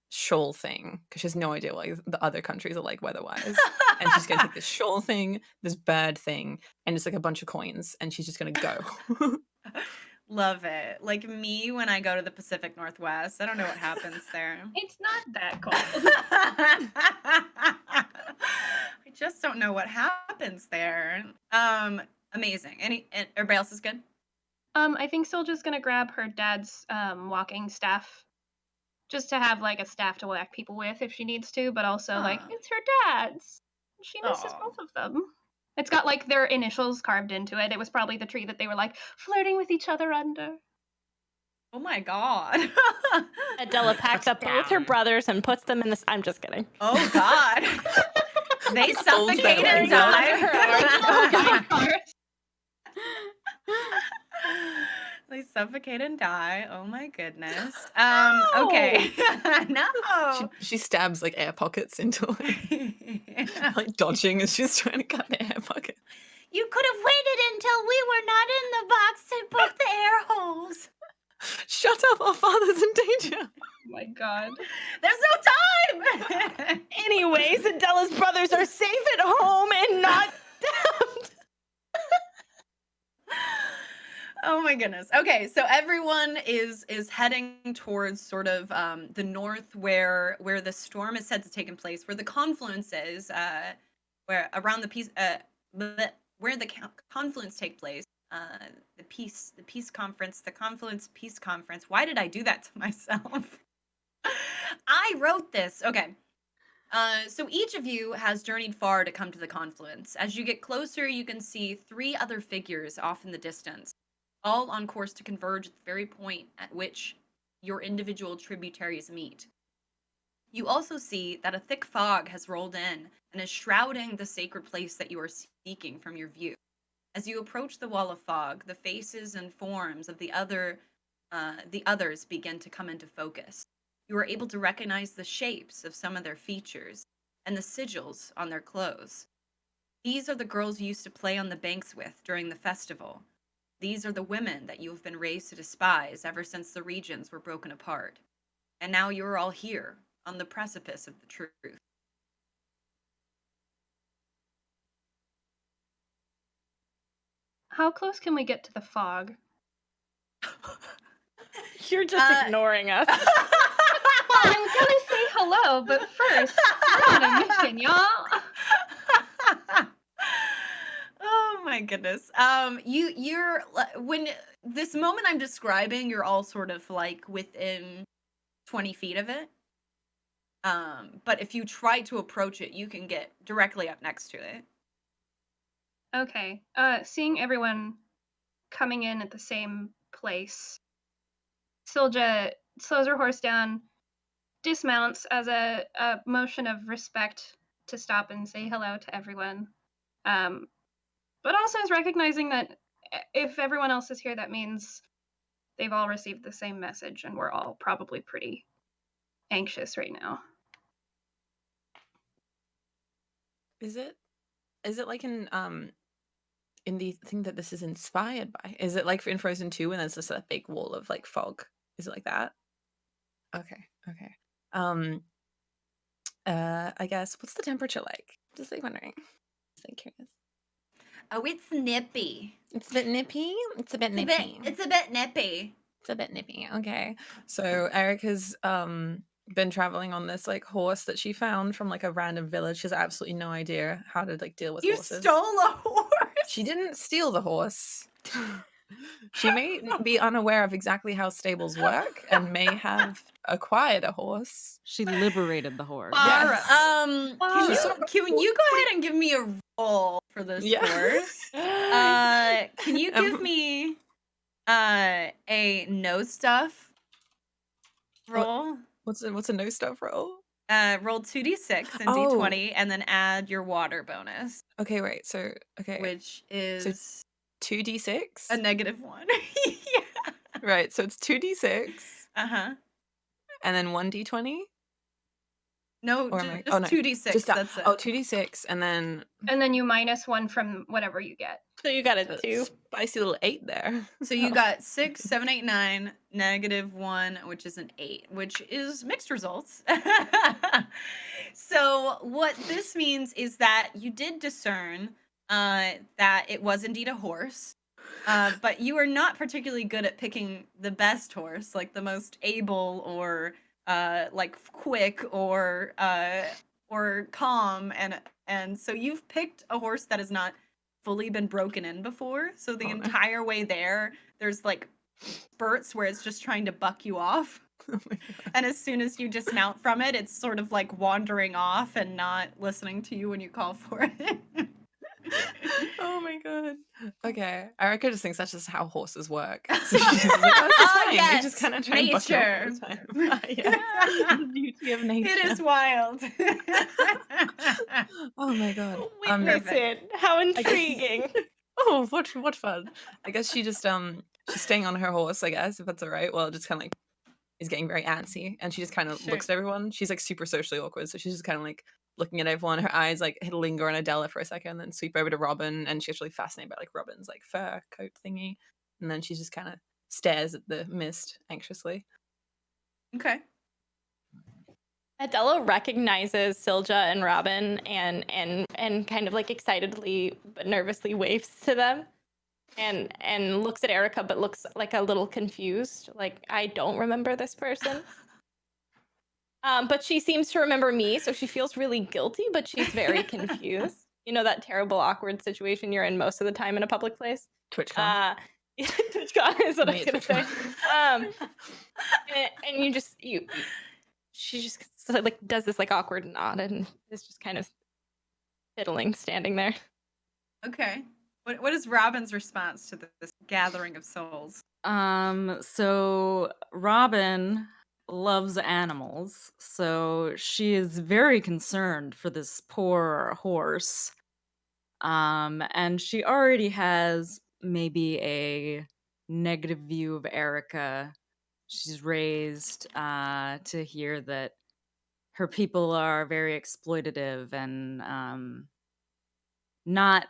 shawl thing because she has no idea what like, the other countries are like weather-wise. And she's gonna take this shawl thing, this bird thing, and just like a bunch of coins, and she's just gonna go. Love it. Like me when I go to the Pacific Northwest. I don't know what happens there. It's not that cold. I just don't know what happens there. Amazing. Everybody else is good? I think Silja's gonna grab her dad's walking staff. Just to have like a staff to whack people with if she needs to, but also like it's her dad's. She misses both of them. It's got like their initials carved into it. It was probably the tree that they were like flirting with each other under. Oh my god. Adela packs up both her brothers and puts them in this. I'm just kidding. Oh god. They suffocate and die. They suffocate and die. Oh my goodness. Okay. No. She stabs like air pockets into like dodging as she's trying to cut the air pocket. You could have waited until we were not in the box to poke the air holes. Shut up, our father's in danger. Oh my god. There's no time. Anyways, Adela's brothers are safe at home and not stabbed. Oh my goodness. Okay, so everyone is heading towards sort of the north where the storm is said to take place, where the confluence is, where around the peace where the confluence take place. The peace conference, the Confluence Peace Conference. Why did I do that to myself? I wrote this. Okay. So each of you has journeyed far to come to the confluence. As you get closer, you can see 3 other figures off in the distance, all on course to converge at the very point at which your individual tributaries meet. You also see that a thick fog has rolled in and is shrouding the sacred place that you are seeking from your view. As you approach the wall of fog, the faces and forms of the others begin to come into focus. You are able to recognize the shapes of some of their features, and the sigils on their clothes. These are the girls you used to play on the banks with during the festival. These are the women that you have been raised to despise ever since the regions were broken apart. And now you are all here, on the precipice of the truth. How close can we get to the fog? You're just ignoring us. Well, I'm gonna say hello, but first, we're on a mission, y'all. Oh my goodness. You're when this moment I'm describing, you're all sort of like within 20 feet of it. But if you try to approach it, you can get directly up next to it. Okay. Seeing everyone coming in at the same place, Silja slows her horse down, dismounts as a motion of respect to stop and say hello to everyone. But also is recognizing that if everyone else is here, that means they've all received the same message, and we're all probably pretty anxious right now. Is it like in the thing that this is inspired by? Is it like in Frozen 2 when there's just a big wall of like fog? Is it like that? Okay. I guess what's the temperature like? Just like wondering. Just like curious. Oh, it's nippy. It's a bit nippy. It's a bit It's nippy. a bit nippy. It's a bit nippy. Okay. So Eric has been traveling on this like horse that she found from like a random village. She has absolutely no idea how to like deal with You horses. stole a horse. She didn't steal the horse. She may be unaware of exactly how stables work and may have acquired a horse. She liberated the horse. Yes. Can you go ahead and give me a roll for this Yeah. horse? Can you give me a no stuff roll? What's a no stuff roll? Roll 2d6 and Oh. d20 and then add your water bonus, Okay, wait. So which is 2d6. a -1. Yeah. Right. So it's 2d6 Uh-huh. and then 1d20. No, Or am I- just oh, no. 2d6. Just that. That's it. Oh, 2d6 and then And then you -1 from whatever you get. So you got a a 2. spicy little 8 there. So you got 6, 7, 8, 9, -1, which is an 8, which is mixed results. So what this means is that you did discern that it was indeed a horse, but you are not particularly good at picking the best horse, like the most able or like quick or calm, and so you've picked a horse that has not fully been broken in before. So the Oh, no. entire way there's like spurts where it's just trying to buck you off. Oh my God. And as soon as you dismount from it, it's sort of like wandering off and not listening to you when you call for it. Oh my God. Okay. Erica just thinks that's just how horses work. So she's just like, oh, it's fine. Yes, They just kind of try and buck you off all nature. the time. Yeah. The beauty of nature. It is wild. Oh my God. Witness it. How guess- intriguing. Oh, what fun. I guess she just she's staying on her horse, I guess, if that's all right. Well, it just kind of like is getting very antsy, and she just kind of Sure. looks at everyone. She's like super socially awkward, so she's just kind of like looking at everyone. Her eyes like linger on Adela for a second, then sweep over to Robin, and she's really fascinated by like Robin's like fur coat thingy, and then she just kind of stares at the mist anxiously. Okay. Adela recognizes Silja and Robin and kind of like excitedly but nervously waves to them and looks at Erica but looks like a little confused. Like, I don't remember this person. But she seems to remember me, so she feels really guilty, but she's very confused. You know that terrible, awkward situation you're in most of the time in a public place? TwitchCon. TwitchCon is what I was Me at gonna say. TwitchCon. And she just sort of, like, does this like awkward nod and is just kind of fiddling, standing there. Okay. What is Robin's response to this gathering of souls? So Robin loves animals, so she is very concerned for this poor horse. And she already has maybe a negative view of Erica. She's raised to hear that her people are very exploitative and not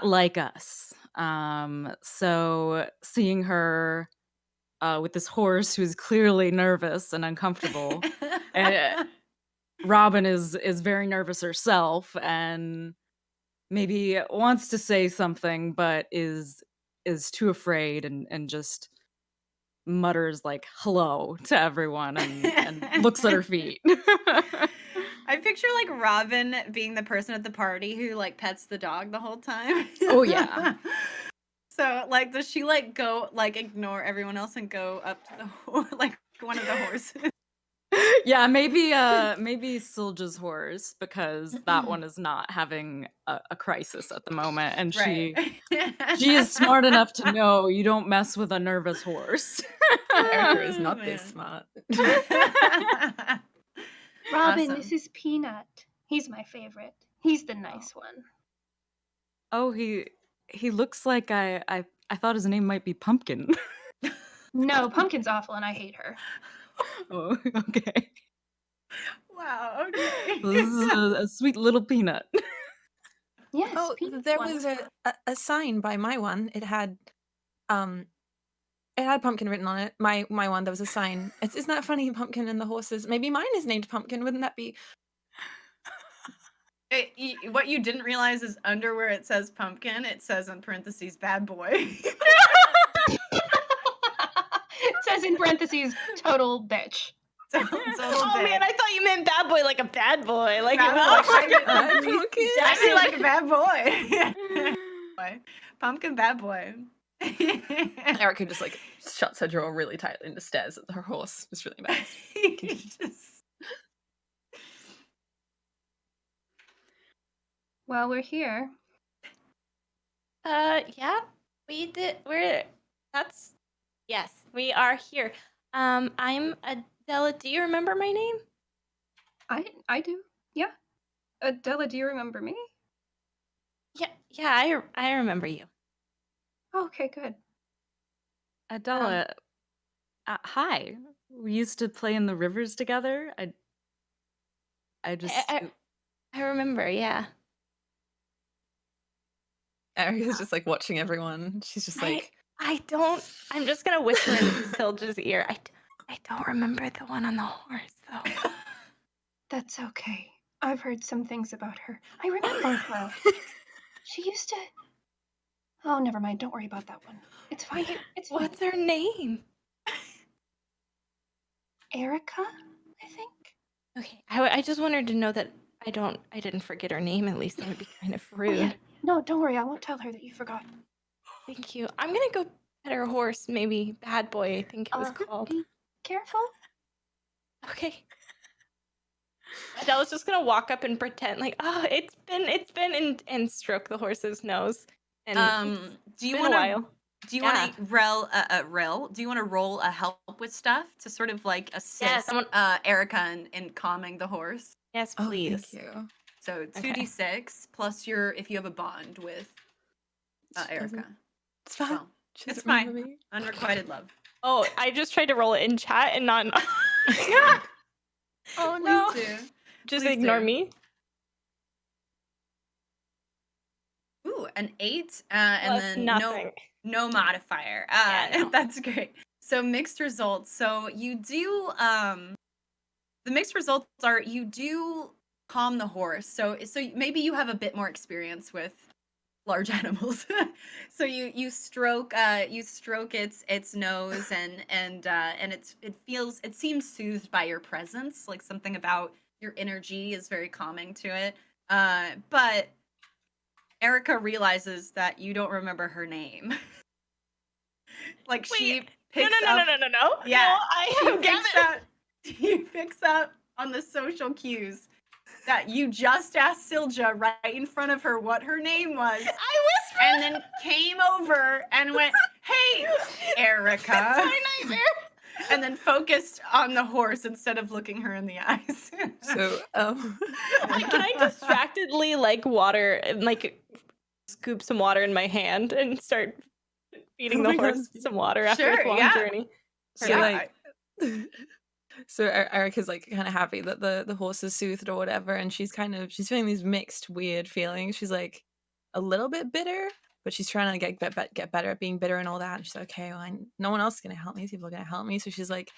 like us. So seeing her with this horse who's clearly nervous and uncomfortable, Robin is very nervous herself and maybe wants to say something but is too afraid and just mutters like hello to everyone and looks at her feet. I picture like Robin being the person at the party who like pets the dog the whole time. Oh yeah. So like does she like go like ignore everyone else and go up to the like one of the horses? Yeah, maybe Silja's horse, because that one is not having a crisis at the moment, and Right. she is smart enough to know you don't mess with a nervous horse. Erica is not Oh, this man. smart. Robin, Awesome. this is Peanut. He's my favorite. He's the nice one. Oh, he looks like I thought his name might be Pumpkin. No, Pumpkin's awful and I hate her. Oh, okay. Wow, okay. This is a sweet little Peanut. Yes, Oh, Peanut's there was wonderful. a sign by my one. It had pumpkin written on it. My one, there was a sign. Isn't that funny? Pumpkin and the horses. Maybe mine is named Pumpkin. Wouldn't that be? What you didn't realize is under where it says pumpkin, it says in parentheses bad boy. It says in parentheses, total bitch. Total Oh man, dick. I thought you meant bad boy like a bad boy. Like Bad it was boy. like Pumpkin. Exactly like a bad boy. Boy. Pumpkin bad boy. Erica just like shuts her jaw really tightly and just stares at her horse. It's really embarrassed. Well, we're here. yeah, yes, we are here. I'm Adela. Do you remember my name? I do. Yeah. Adela, do you remember me? Yeah, I remember you. Okay, good. Adela, hi. We used to play in the rivers together. I just I remember, yeah. Erica's just like watching everyone. She's just like, I'm just gonna whisper into Silja's ear. I don't remember the one on the horse though. That's okay. I've heard some things about her. I remember her. She used to... Oh, never mind. Don't worry about that one. It's fine. It's fine. What's her name? Erica, I think? Okay, I just wanted to know that I didn't forget her name. At least that would be kind of Oh, rude. yeah. No, don't worry. I won't tell her that you forgot. Thank you. I'm gonna go pet her horse. Maybe Bad Boy, I think it was called. Be careful. Okay. Adela's just gonna walk up and pretend like, oh, it's been and stroke the horse's nose. And do you been a want while. to do you Yeah. want to do you want to roll a help with stuff to sort of like assist someone- Erica in calming the horse? Yes, oh, please. thank you. So Okay. 2d6 plus if you have a bond with Erica. It's fine. Well, She doesn't it's fine. remember me. Unrequited love. Oh, I just tried to roll it in chat and not. Oh no. Please do. Just Please ignore do. me. Ooh, an 8 and Plus then nothing. no modifier. Yeah, no. That's great. So mixed results. So you do the mixed results are you do calm the horse. So maybe you have a bit more experience with large animals. So you stroke its nose and it seems soothed by your presence. Like something about your energy is very calming to it. But Erica realizes that you don't remember her name. Like she Wait, picks up. No. Yeah, No, I she have picks got up. He picks up on the social cues that you just asked Silja right in front of her what her name was, I whispered. and then came over and went, "Hey, Erica," That's my nightmare. and then focused on the horse instead of looking her in the eyes. So, Can I distractedly like water and like scoop some water in my hand and start feeding Oh the my God. horse some water after Sure, a long yeah. journey? So Yeah, like, So Erica's like kind of happy that the horse is soothed or whatever, and she's feeling these mixed weird feelings. She's like a little bit bitter, but she's trying to get better at being bitter and all that. And she's like, okay, well, no one else is gonna help me. These people are gonna help me. So she's like,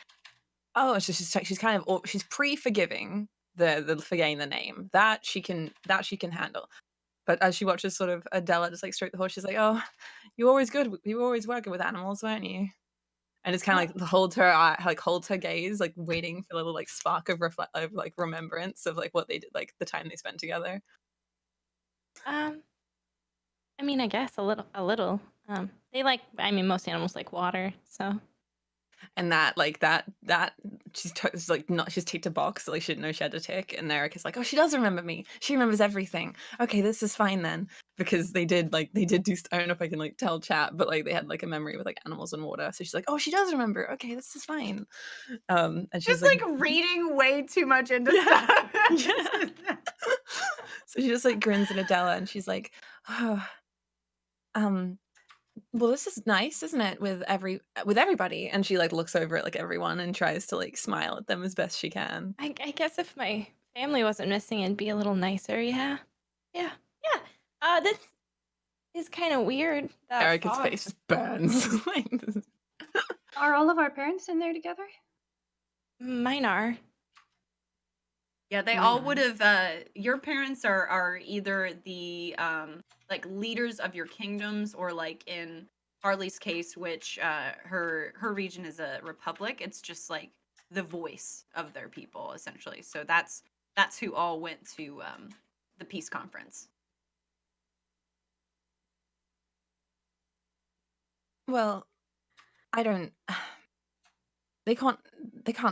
oh, so she's kind of she's pre-forgiving the forgetting the name that she can handle. But as she watches sort of Adela just like stroke the horse, she's like, oh, you were always working with animals, weren't you? And it's kind of like holds her eye, like holds her gaze, like waiting for a little like spark of like remembrance of like what they did, like the time they spent together. I mean, I guess a little. They like. I mean, most animals like water, so. And that she's like not she's ticked a box that like she didn't know she had to tick, and Eric is like, oh, she does remember me. She remembers everything. Okay, this is fine then, because they did do. I don't know if I can like tell chat, but like they had like a memory with like animals and water. So she's like, oh, she does remember. Okay, this is fine. And she's Just like reading way too much into stuff. Yeah. So she just like grins at Adela, and she's like, oh, well, this is nice, isn't it, with everybody? And she like looks over at like everyone and tries to like smile at them as best she can. I guess if my family wasn't missing, it'd be a little nicer. Yeah. This is kind of weird. That Erica's fog. face just burns. Are all of our parents in there together? Mine are. Yeah, they all would have. Your parents are either the like leaders of your kingdoms, or like in Harley's case, which her region is a republic. It's just like the voice of their people, essentially. So that's who all went to the peace conference. Well, I don't. They can't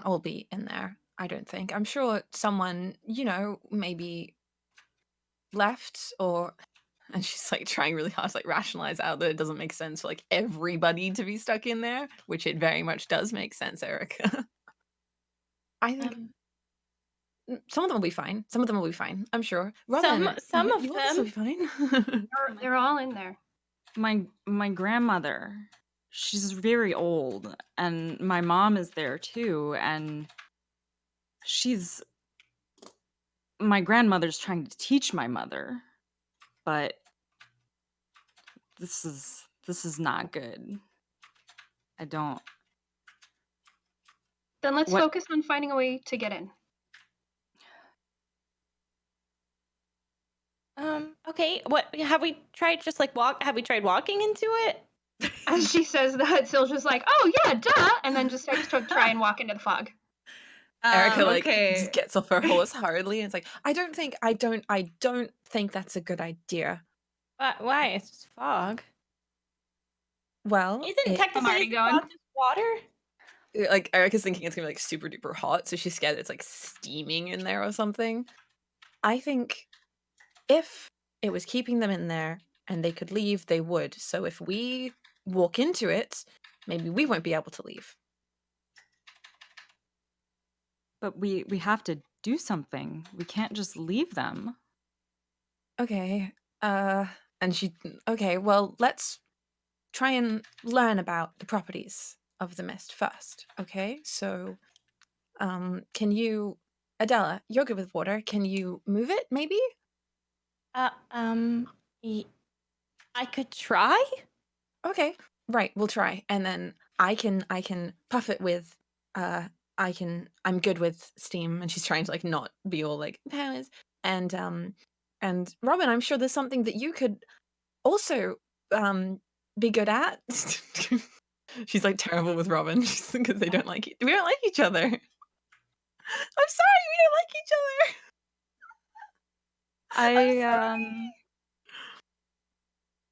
all be in there. I don't think. I'm sure someone, maybe left, or. And she's like trying really hard to like rationalize out that it doesn't make sense for like everybody to be stuck in there, which it very much does make sense, Erica. I think some of them will be fine. Some of them will be fine. I'm sure. Robin, Some of you also them. be fine. They're all in there. My grandmother, she's very old, and my mom is there too, and my grandmother's trying to teach my mother, but this is not good. I don't. Then let's What- focus on finding a way to get in. Okay. What have we tried? Just like have we tried walking into it? As she says that, Silja's like, "Oh yeah, duh," and then just starts to try and walk into the fog. Erica like okay. just gets off her horse hurriedly and it's like, I don't think that's a good idea. Why? It's just fog. Well, Isn't technically fog just water? like Erica's thinking it's gonna be like super duper hot, so she's scared it's like steaming in there or something. I think if it was keeping them in there and they could leave, they would. So if we walk into it, maybe we won't be able to leave. But we have to do something. We can't just leave them. Okay. Okay, well, let's try and learn about the properties of the mist first. Okay? So can you, Adela, you're good with water. Can you move it maybe? I could try. Okay. Right, we'll try. And then I can puff it with I'm good with steam, and she's trying to like not be all like powers. And Robin, I'm sure there's something that you could also be good at. She's like terrible with Robin because we don't like each other. I'm sorry, we don't like each other.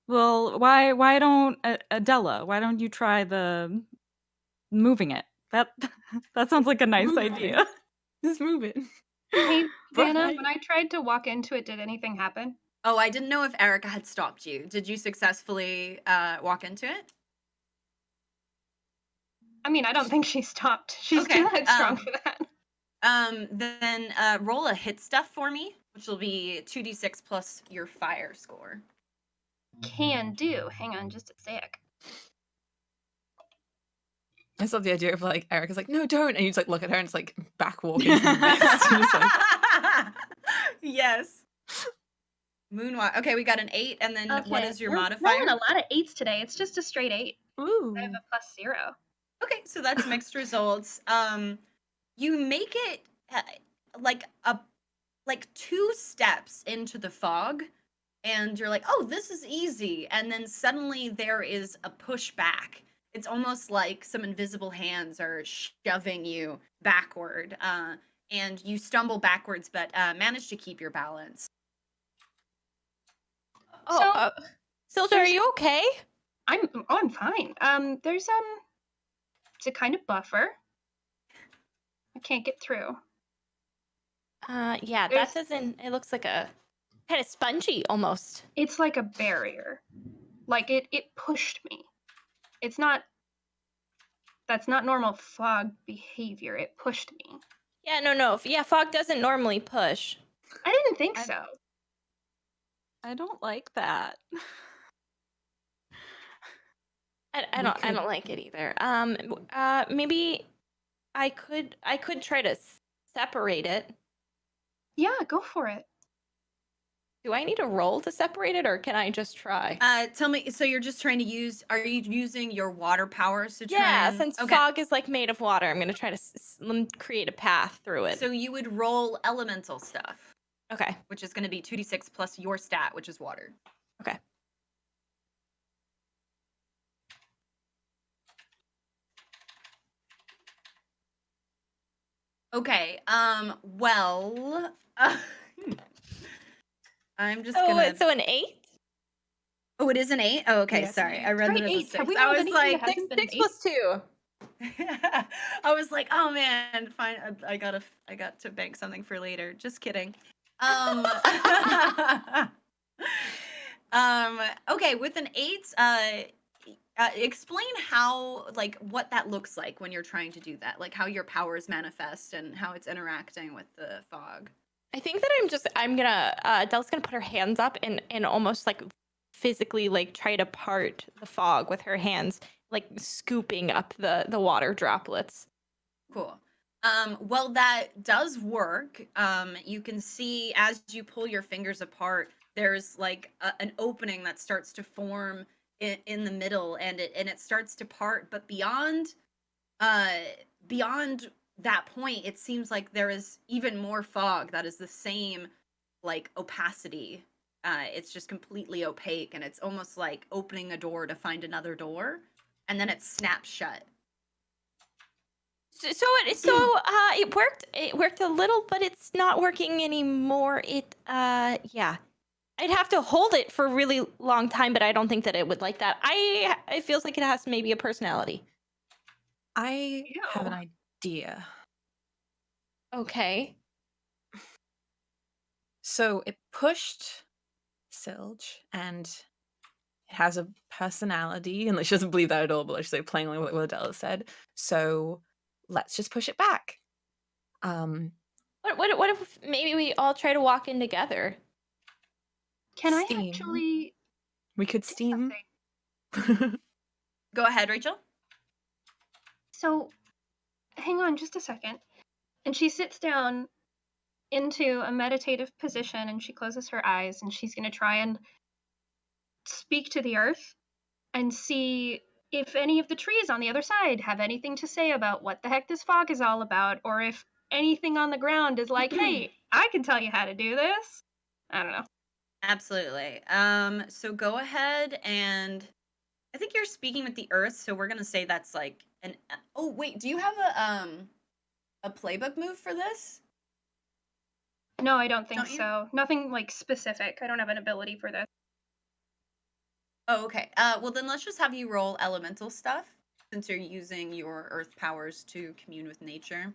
Well, why don't Adela? Why don't you try the moving it? That sounds like a nice idea. Just move it. Hey, Vanna, Right. when I tried to walk into it, did anything happen? Oh, I didn't know if Erica had stopped you. Did you successfully walk into it? I mean, I don't think she stopped. She's Okay, too headstrong for that. Then roll a hit stuff for me, which will be 2d6 plus your fire score. Can do. Hang on just a sec. I just love the idea of like Erica's like, no, don't, and you just like look at her and it's like back walk into the mist. Just like, Yes. Moonwalk. Okay, we got an 8, and then what Okay, is your we're modifier? rolling a lot of 8s today. It's just a straight 8. ooh. I have a +0. Okay, so that's mixed results. You make it like 2 steps into the fog, and you're like, oh, this is easy. And then suddenly there is a pushback. It's almost like some invisible hands are shoving you backward, and you stumble backwards, but manage to keep your balance. Oh, Silja, are you okay? I'm fine. There's it's a kind of buffer. I can't get through. Yeah, There's- that doesn't. It looks like a kind of spongy almost. It's like a barrier. Like it pushed me. It's not. That's not normal fog behavior. It pushed me. Yeah, no. Yeah, fog doesn't normally push. I didn't think so. I don't like that. I don't like it either. Maybe I could try to separate it. Yeah, go for it. Do I need a roll to separate it, or can I just try? Tell me, so you're just trying to use, are you using your water powers to try Yeah, and... since Okay. fog is like made of water, I'm gonna try to create a path through it. So you would roll elemental stuff, Okay. which is going to be 2d6 plus your stat, which is water. Okay. Okay, well, I'm just Oh, gonna... so an 8? Oh, it is an 8? Oh, okay, Yes, sorry. an I read Straight that as a 8. 6. Have we I rolled was anything like, that hasn't been an 6 8? plus 2. I was like, oh man, fine. I got to bank something for later. Just kidding. Okay, with an 8, explain how, like, what that looks like when you're trying to do that, like how your powers manifest and how it's interacting with the fog. I think that I'm gonna Del's gonna put her hands up and almost like physically like try to part the fog with her hands, like scooping up the water droplets. Cool. Well, that does work. You can see as you pull your fingers apart, there's like an opening that starts to form in the middle, and it starts to part. But beyond that point, it seems like there is even more fog that is the same like opacity. It's just completely opaque, and it's almost like opening a door to find another door, and then it snaps shut. So it worked. It worked a little, but it's not working anymore. Yeah. I'd have to hold it for a really long time, but I don't think that it would like that. It feels like it has maybe a personality. I have an Ew. idea. Okay. So it pushed Silge, and it has a personality, and she doesn't believe that at all, but she's like playing like what Adela said. So let's just push it back. What if maybe we all try to walk in together? Can I Steam. actually We could do steam. something? Go ahead, Rachel. So, hang on just a second. And she sits down into a meditative position and she closes her eyes and she's going to try and speak to the earth and see if any of the trees on the other side have anything to say about what the heck this fog is all about, or if anything on the ground is like, hey, I can tell you how to do this. I don't know. Absolutely. So go ahead, and I think you're speaking with the earth, so we're gonna say that's like an... Oh wait, do you have a playbook move for this? No, I don't think Don't you? so. Nothing like specific. I don't have an ability for this. Oh, okay. Well then let's just have you roll elemental stuff, since you're using your earth powers to commune with nature.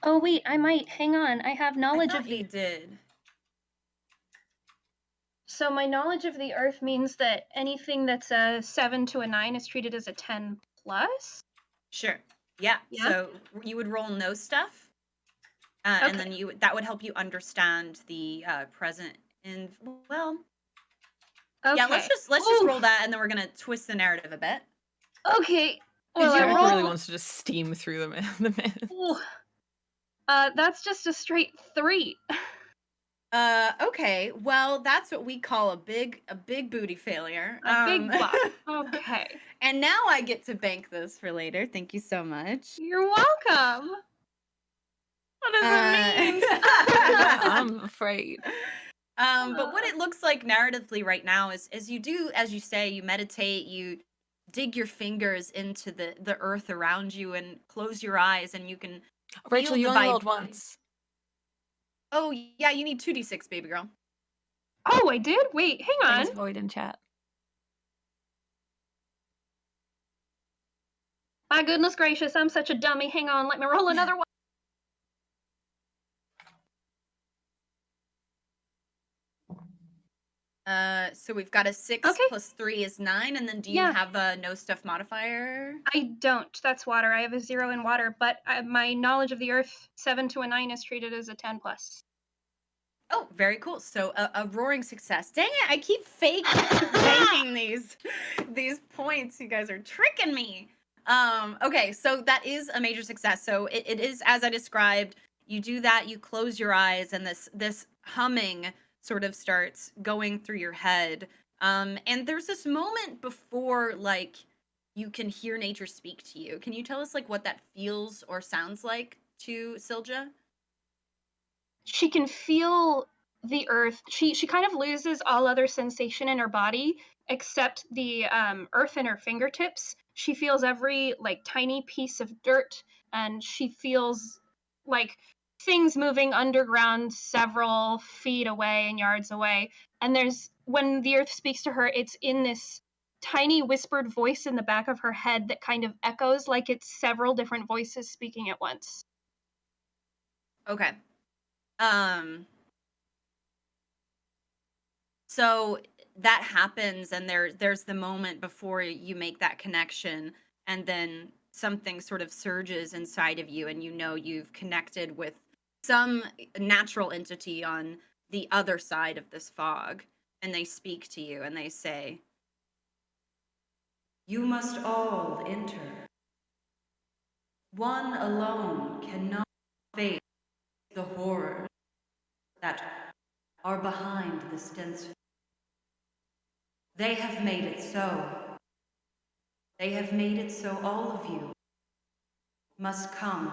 Oh wait, I might. Hang on. I have I knowledge thought of the you did. So my knowledge of the earth means that anything that's a 7 to a 9 is treated as a 10 plus. Sure. Yeah. Yeah? So you would roll no stuff, and then that would help you understand the present. And well, Okay. yeah. Let's just roll that, and then we're gonna twist the narrative a bit. Okay. Well, you I Erica roll? really wants to just steam through the mist. Ooh. That's just a straight 3. Okay. Well, that's what we call a big booty failure. A big flop. Okay. And now I get to bank this for later. Thank you so much. You're welcome. What does it mean? Yeah, I'm afraid. But what it looks like narratively right now is you do, as you say, you meditate, you dig your fingers into the earth around you and close your eyes, and you can Rachel, feel you the only rolled vib- once. Oh yeah, you need 2d6, baby girl. Oh, I did? Wait, hang on. Thanks, Void in chat. My goodness gracious, I'm such a dummy. Hang on, let me roll another one. So we've got a 6 Okay. plus 3 is 9, and then do you Yeah. have a no stuff modifier? I don't. That's water. I have a 0 in water, but my knowledge of the earth, 7 to a 9 is treated as a 10 plus. Oh, very cool. So a roaring success. Dang it, I keep fake banking these points. You guys are tricking me. Okay, so that is a major success. So it is as I described. You do that, you close your eyes, and this humming sort of starts going through your head. And there's this moment before like you can hear nature speak to you. Can you tell us like what that feels or sounds like to Silja? She can feel the earth. She kind of loses all other sensation in her body except the earth in her fingertips. She feels every like tiny piece of dirt, and she feels like things moving underground several feet away and yards away. And there's when the earth speaks to her, it's in this tiny whispered voice in the back of her head that kind of echoes like it's several different voices speaking at once. Okay. So that happens, and there's the moment before you make that connection, and then something sort of surges inside of you, and you know you've connected with some natural entity on the other side of this fog, and they speak to you and they say, "You must all enter. One alone cannot face the horrors that are behind this dense. They have made it so. They have made it so all of you must come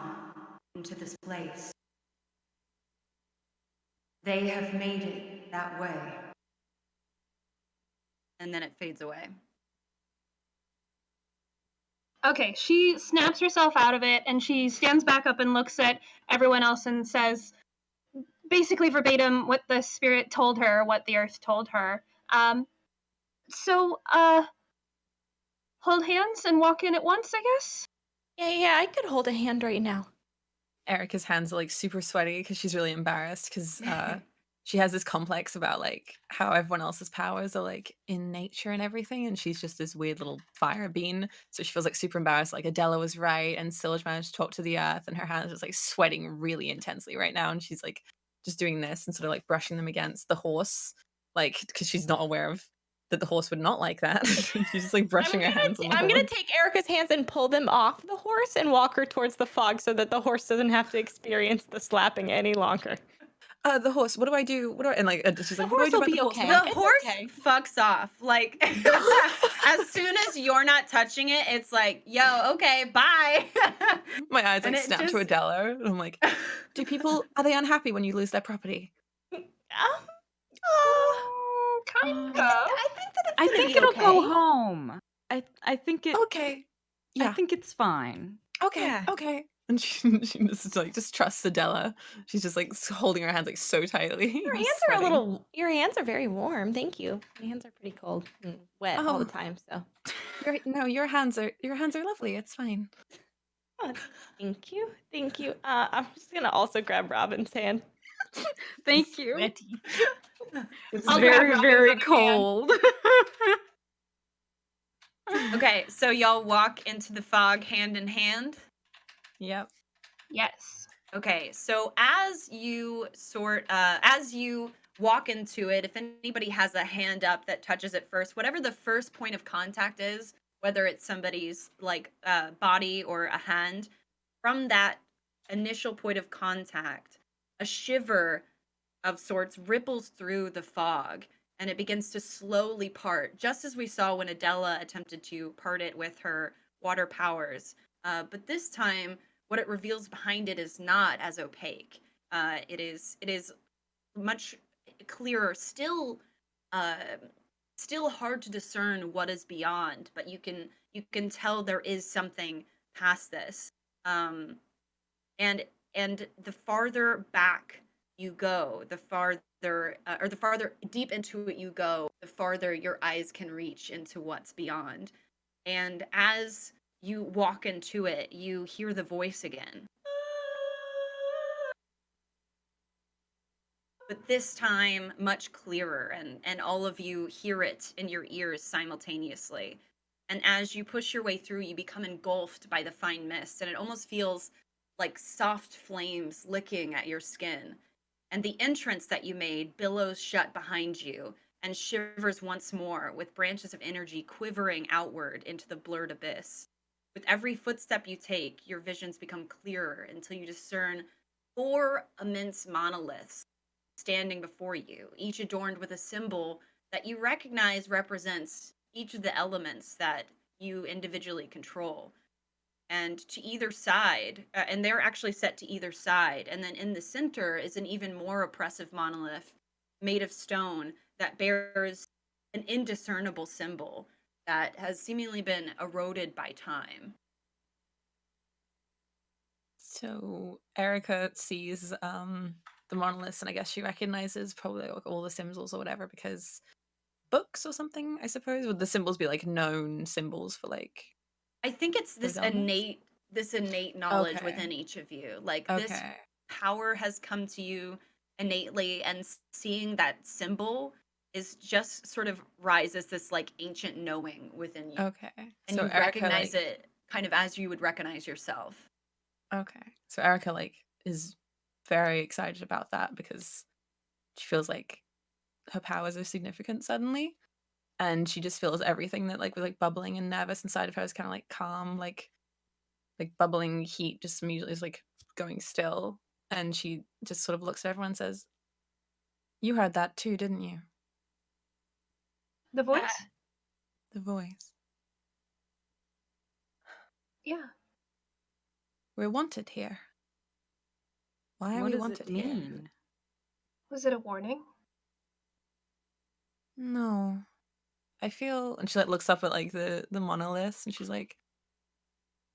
into this place. They have made it that way." And then it fades away. Okay, she snaps herself out of it and she stands back up and looks at everyone else and says, basically verbatim, what the spirit told her, what the earth told her. So, hold hands and walk in at once, I guess? Yeah, I could hold a hand right now. Erica's hands are like super sweaty because she's really embarrassed because she has this complex about like how everyone else's powers are like in nature and everything, and she's just this weird little fire bean. So she feels like super embarrassed. Like Adela was right, and Sillage managed to talk to the earth, and her hands are just like sweating really intensely right now, and she's like just doing this and sort of like brushing them against the horse, like because she's not aware of that the horse would not like that. She's just like brushing her hands on the I'm gonna horse. take Erica's hands and pull them off the horse and walk her towards the fog so that the horse doesn't have to experience the slapping any longer. The horse. What do I do? What do I? And like she's like, The what do I horse do will about be the horse? okay. The It's horse okay. fucks off. Like, as soon as you're not touching it, it's like, yo, okay, bye. My eyes And like it snap to just- Adela, and I'm like, do people are they unhappy when you lose their property? Kind of. I think that it's I gonna think be it'll okay. go home. I think it. Okay. Yeah. I think it's fine. Okay. Yeah. Okay. And she just like just trusts Adela. She's just like holding her hands like so tightly. Your and hands are a sweating. little. Your hands are very warm. Thank you. My hands are pretty cold and wet all the Oh. time. So, Your hands are lovely. It's fine. oh, thank you, thank you. I'm just gonna also grab Robin's hand. Thank you. Sweaty. It's I'll grab very, Robin's very other hand. cold. Okay, so y'all walk into the fog hand in hand. Yep. Yes. Okay, so as you walk into it, if anybody has a hand up that touches it first, whatever the first point of contact is, whether it's somebody's like body or a hand, from that initial point of contact, a shiver of sorts ripples through the fog and it begins to slowly part, just as we saw when Adela attempted to part it with her water powers. But this time, what it reveals behind it is not as opaque. It is much clearer, uh, still hard to discern what is beyond, but you can tell there is something past this. Um, and and the farther back you go, the farther or the farther deep into it you go, the farther your eyes can reach into what's beyond. And as you walk into it, you hear the voice again. But this time much clearer, and all of you hear it in your ears simultaneously. And as you push your way through, you become engulfed by the fine mist, and it almost feels like soft flames licking at your skin. And the entrance that you made billows shut behind you and shivers once more, with branches of energy quivering outward into the blurred abyss. With every footstep you take, your visions become clearer until you discern four immense monoliths standing before you, each adorned with a symbol that you recognize represents each of the elements that you individually control. And to either side, and they're actually set to either side. And then in the center is an even more oppressive monolith made of stone that bears an indiscernible symbol that has seemingly been eroded by time. So Erica sees the monoliths, and I guess she recognizes probably like all the symbols or whatever because books or something, I suppose. Would the symbols be like known symbols for like I think it's those elements? this innate knowledge Okay. within each of you. Like this Okay. power has come to you innately, and seeing that symbol is just sort of rises this like ancient knowing within you. Okay. And So you Erica recognize like it kind of as you would recognize yourself. okay. So Erica like is very excited about that because she feels like her powers are significant suddenly. And she just feels everything that like was like bubbling and nervous inside of her is kind of like calm, like bubbling heat just immediately is like going still. And she just sort of looks at everyone and says, "You heard that too, didn't you? The Ah, voice? The voice. Yeah. We're wanted here. Why are What we does wanted it here?" mean? Was it a warning? No. I feel, and she like looks up at like the monoliths and she's like,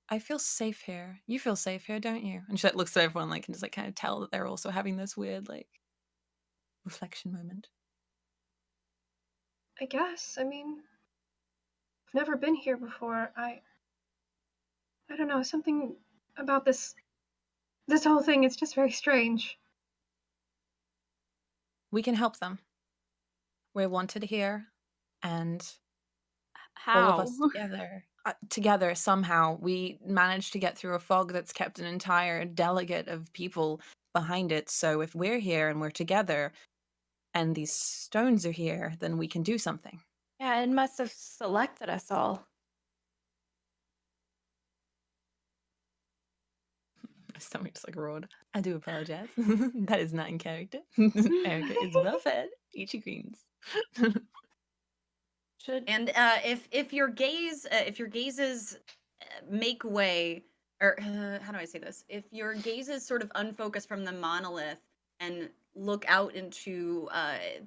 "I feel safe here. You feel safe here, don't you?" And she like looks at everyone like and just like kind of tell that they're also having this weird like reflection moment. I guess. I mean, I've never been here before. I don't know, something about this whole thing, it's just very strange. We can help them. We're wanted here, and all of How? us together somehow we managed to get through a fog that's kept an entire delegate of people behind it. So if we're here and we're together and these stones are here, then we can do something. Yeah, it must have selected us all. My stomach just like roared. I do apologize. That is not in character. Erica is well fed. Eat your greens. Should And if your gazes make way, or how do I say this? If your gazes sort of unfocus from the monolith and look out into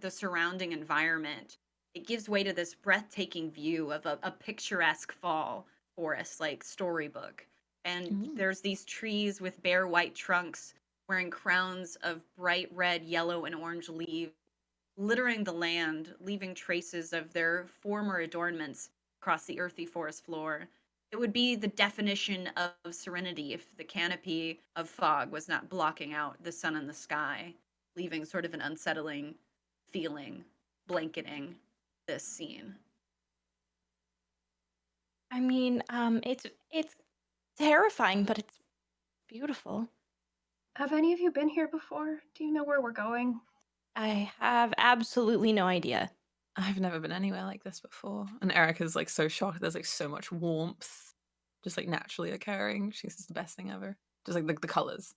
the surrounding environment, it gives way to this breathtaking view of a picturesque fall forest, like storybook. And Ooh. there's these trees with bare white trunks wearing crowns of bright red, yellow, and orange leaves littering the land, leaving traces of their former adornments across the earthy forest floor. It would be the definition of serenity if the canopy of fog was not blocking out the sun and the sky, leaving sort of an unsettling feeling blanketing this scene. I mean, it's terrifying, but it's beautiful. Have any of you been here before? Do you know where we're going? I have absolutely no idea. I've never been anywhere like this before. And Erica's like so shocked. There's like so much warmth just like naturally occurring. She thinks it's the best thing ever. Just like the colors.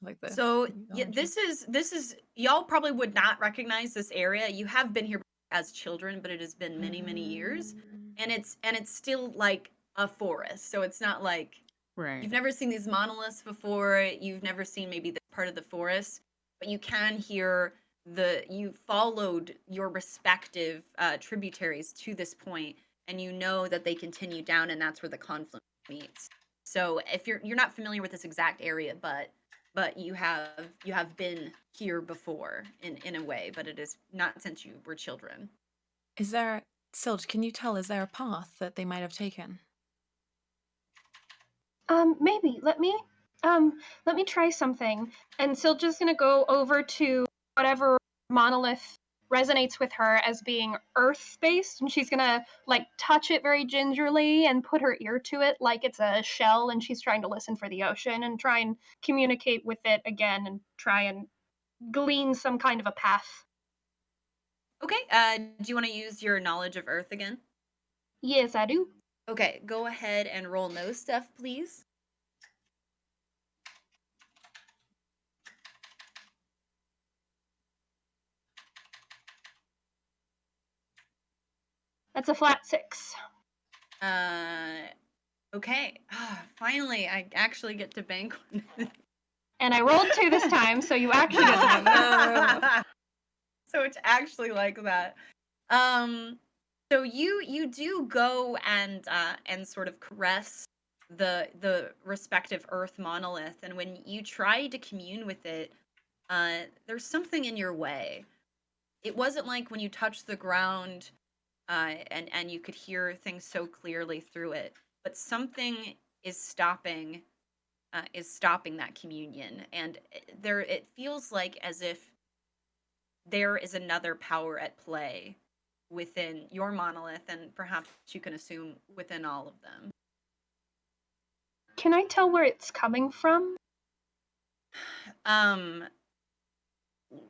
Like the So the yeah, oranges. this is y'all probably would not recognize this area. You have been here as children, but it has been many years, and it's still like a forest. So it's not like Right. you've never seen these monoliths before. You've never seen maybe this part of the forest, but you can hear you followed your respective tributaries to this point, and you know that they continue down, and that's where the confluence meets. So if you're not familiar with this exact area, but you have been here before in a way, but it is not since you were children. Is there, Silge, can you tell, is there a path that they might have taken? Maybe. Let me try something. And Silja's gonna go over to whatever monolith resonates with her as being earth-based, and she's gonna like touch it very gingerly and put her ear to it like it's a shell, and she's trying to listen for the ocean and try and communicate with it again and try and glean some kind of a path. Okay, do you want to use your knowledge of Earth again? Yes, I do. Okay, go ahead and roll know stuff, please. That's a flat 6. Okay. Finally, I actually get to bank one. And I rolled 2 this time, so you actually get to no. So it's actually like that. So you do go and sort of caress the respective Earth monolith, and when you try to commune with it, there's something in your way. It wasn't like when you touched the ground, and you could hear things so clearly through it, but something is stopping that communion, and it feels like as if there is another power at play within your monolith, and perhaps you can assume within all of them. Can I tell where it's coming from?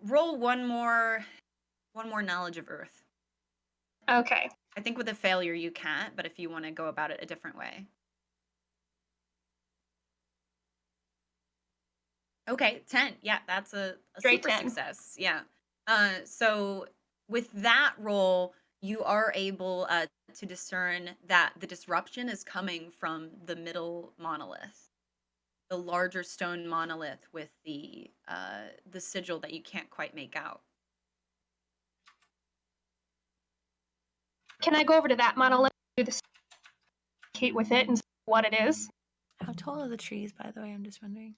Roll one more knowledge of Earth. Okay. I think with a failure you can't, but if you want to go about it a different way. Okay, 10. Yeah, that's a Straight super 10. success. Yeah. So with that roll, you are able to discern that the disruption is coming from the middle monolith, the larger stone monolith with the sigil that you can't quite make out. Can I go over to that monolith, do the communicate with it, and see what it is? How tall are the trees, by the way? I'm just wondering.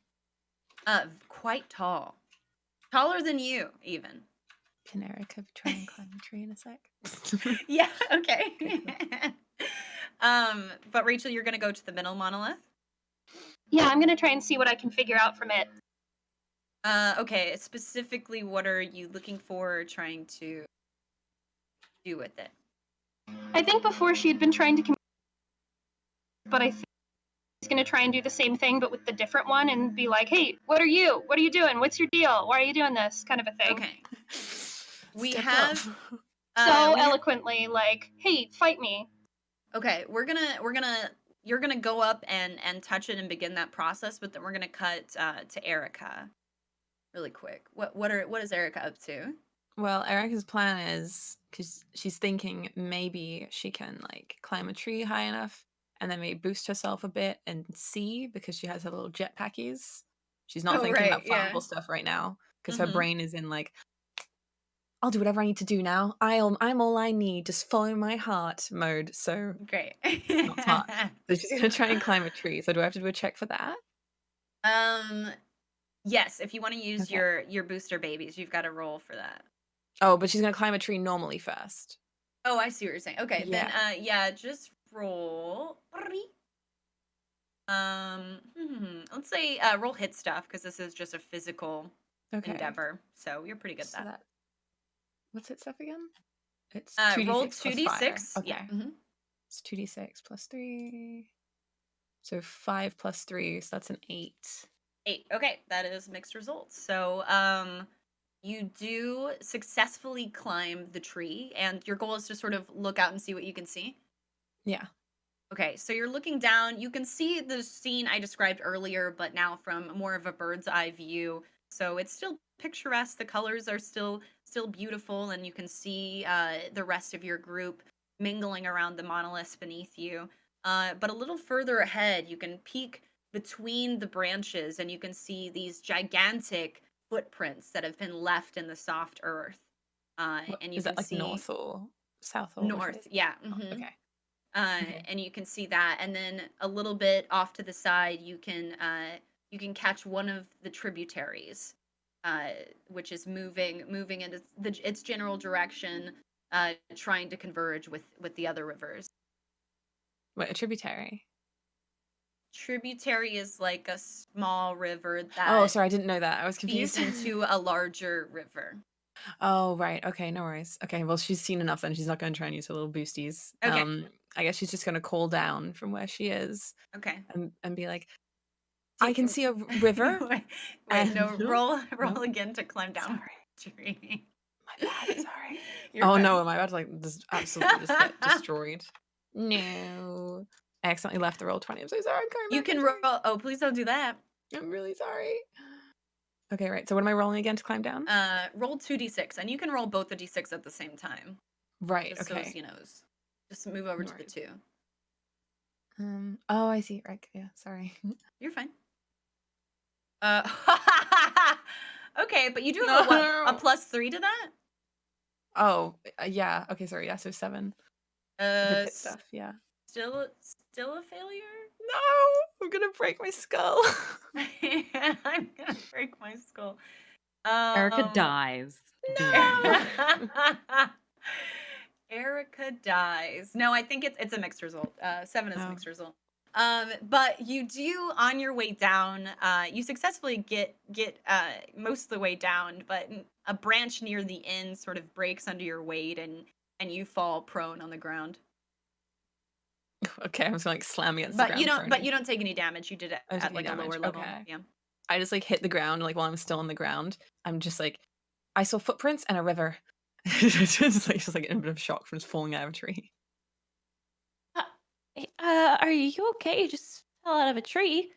Quite tall, taller than you even. Can Erica try and climb a tree in a sec? Yeah. Okay. Okay, But Rachel, you're gonna go to the middle monolith. Yeah, I'm gonna try and see what I can figure out from it. Okay. Specifically, what are you looking for or trying to do with it? I think before she had been trying to communicate, but I think she's gonna try and do the same thing, but with the different one, and be like, "Hey, what are you? What are you doing? What's your deal? Why are you doing this?" Kind of a thing. Okay. We Step have up. So we ha- eloquently, like, "Hey, fight me." okay. You're gonna go up and touch it and begin that process, but then we're gonna cut to Erica really quick. What is Erica up to? Well, Erica's plan is, because she's thinking maybe she can like climb a tree high enough and then maybe boost herself a bit and see, because she has her little jetpackies. She's not Oh, thinking right, about yeah. flammable stuff right now because her Mhm. brain is in like, I'll do whatever I need to do now. I'm all I need. Just follow my heart mode. So Great. not smart. So she's gonna try and climb a tree. So do I have to do a check for that? Yes, if you want to use Okay. your booster babies, you've got to roll for that. Oh, but she's gonna climb a tree normally first. Oh, I see what you're saying. Okay, then Yeah. yeah, just roll. Let's say roll hit stuff, because this is just a physical Okay. endeavor. So you're pretty good at So that. what's it stuff again? It's Roll 2d6 plus fire. 2d6. Okay. Yeah. Mhm. It's 2d6 plus 3. So 5 plus 3, so that's an 8. 8. Okay, that is mixed results. So You do successfully climb the tree, and your goal is to sort of look out and see what you can see. Yeah. Okay, so you're looking down. You can see the scene I described earlier, but now from more of a bird's eye view. So it's still picturesque. The colors are still beautiful, and you can see the rest of your group mingling around the monoliths beneath you. But a little further ahead, you can peek between the branches, and you can see these gigantic footprints that have been left in the soft earth. What, And you is can that like see north or south or which way? north. Yeah. Oh, okay. Okay. And you can see that, and then a little bit off to the side, you can catch one of the tributaries, uh, which is moving into its general direction, trying to converge with the other rivers. Wait, a tributary. Tributary is like a small river Oh, that sorry, I didn't know that. I was feeds confused. into a larger river. Oh, right. Okay, no worries. Okay, well, she's seen enough then. She's not going to try and use her little boosties. Okay. I guess she's just going to call down from where she is Okay. and be like, Do I can see a river. wait, no, and roll No. again to climb down Sorry. the tree. My bad. Sorry. You're Oh fine. no, am I about to like just absolutely just get destroyed? No. I accidentally left the roll 20. I'm so sorry. I'm coming You back. can I'm roll. sorry. Oh, please don't do that. I'm really sorry. Okay, right. So what am I rolling again to climb down? Roll 2d6, and you can roll both the d6 at the same time. Right. Just so as Okay. he knows. Just move over No to the worries. 2. Oh, I see. Right. Yeah. Sorry. You're fine. Okay, but you do have a +3 to that. Oh, yeah. Okay. Sorry. Yeah. So 7. With hit S- stuff. Yeah. still a failure. No, I'm gonna break my skull. I'm gonna break my skull. Erica dies. No. Erica dies. No, I think it's a mixed result. 7 is a Oh. mixed result. But you do on your way down. You successfully get most of the way down, but a branch near the end sort of breaks under your weight, and you fall prone on the ground. Okay, I'm just like slamming against the But ground. you don't. But proning. you don't take any damage. You did it I don't at take like any a lower damage. level. Okay. Yeah. I just like hit the ground like while I'm still on the ground. I'm just like, I saw footprints and a river. just like in a bit of shock from just falling out of a tree. Are you okay? You just fell out of a tree.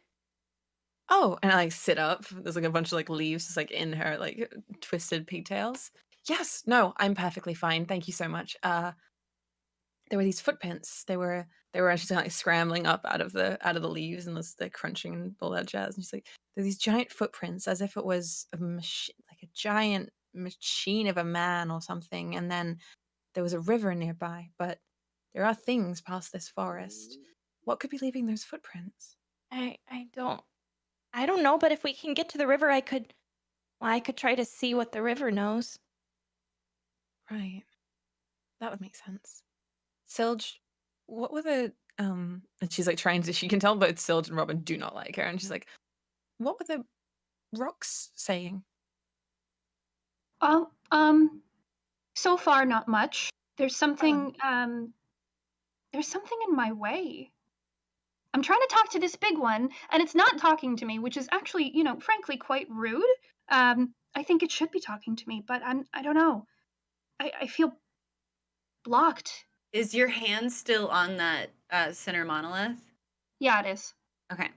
Oh, and I like sit up. There's like a bunch of like leaves just like in her like twisted pigtails. Yes, no, I'm perfectly fine. Thank you so much. There were these footprints. They were actually like scrambling up out of the leaves and they're crunching and all that jazz. And she's like, there are these giant footprints as if it was a machine, like a giant machine of a man or something. And then there was a river nearby, but there are things past this forest. What could be leaving those footprints? I don't know, but if we can get to the river, I could try to see what the river knows. Right. That would make sense. Silge, what were the and she's like trying to, she can tell both Silge and Robin do not like her, and she's like, what were the rocks saying? Oh, so far not much. There's something in my way. I'm trying to talk to this big one, and it's not talking to me, which is actually, frankly quite rude. I think it should be talking to me, but I don't know. I feel blocked. Is your hand still on that center monolith? Yeah, it is. Okay.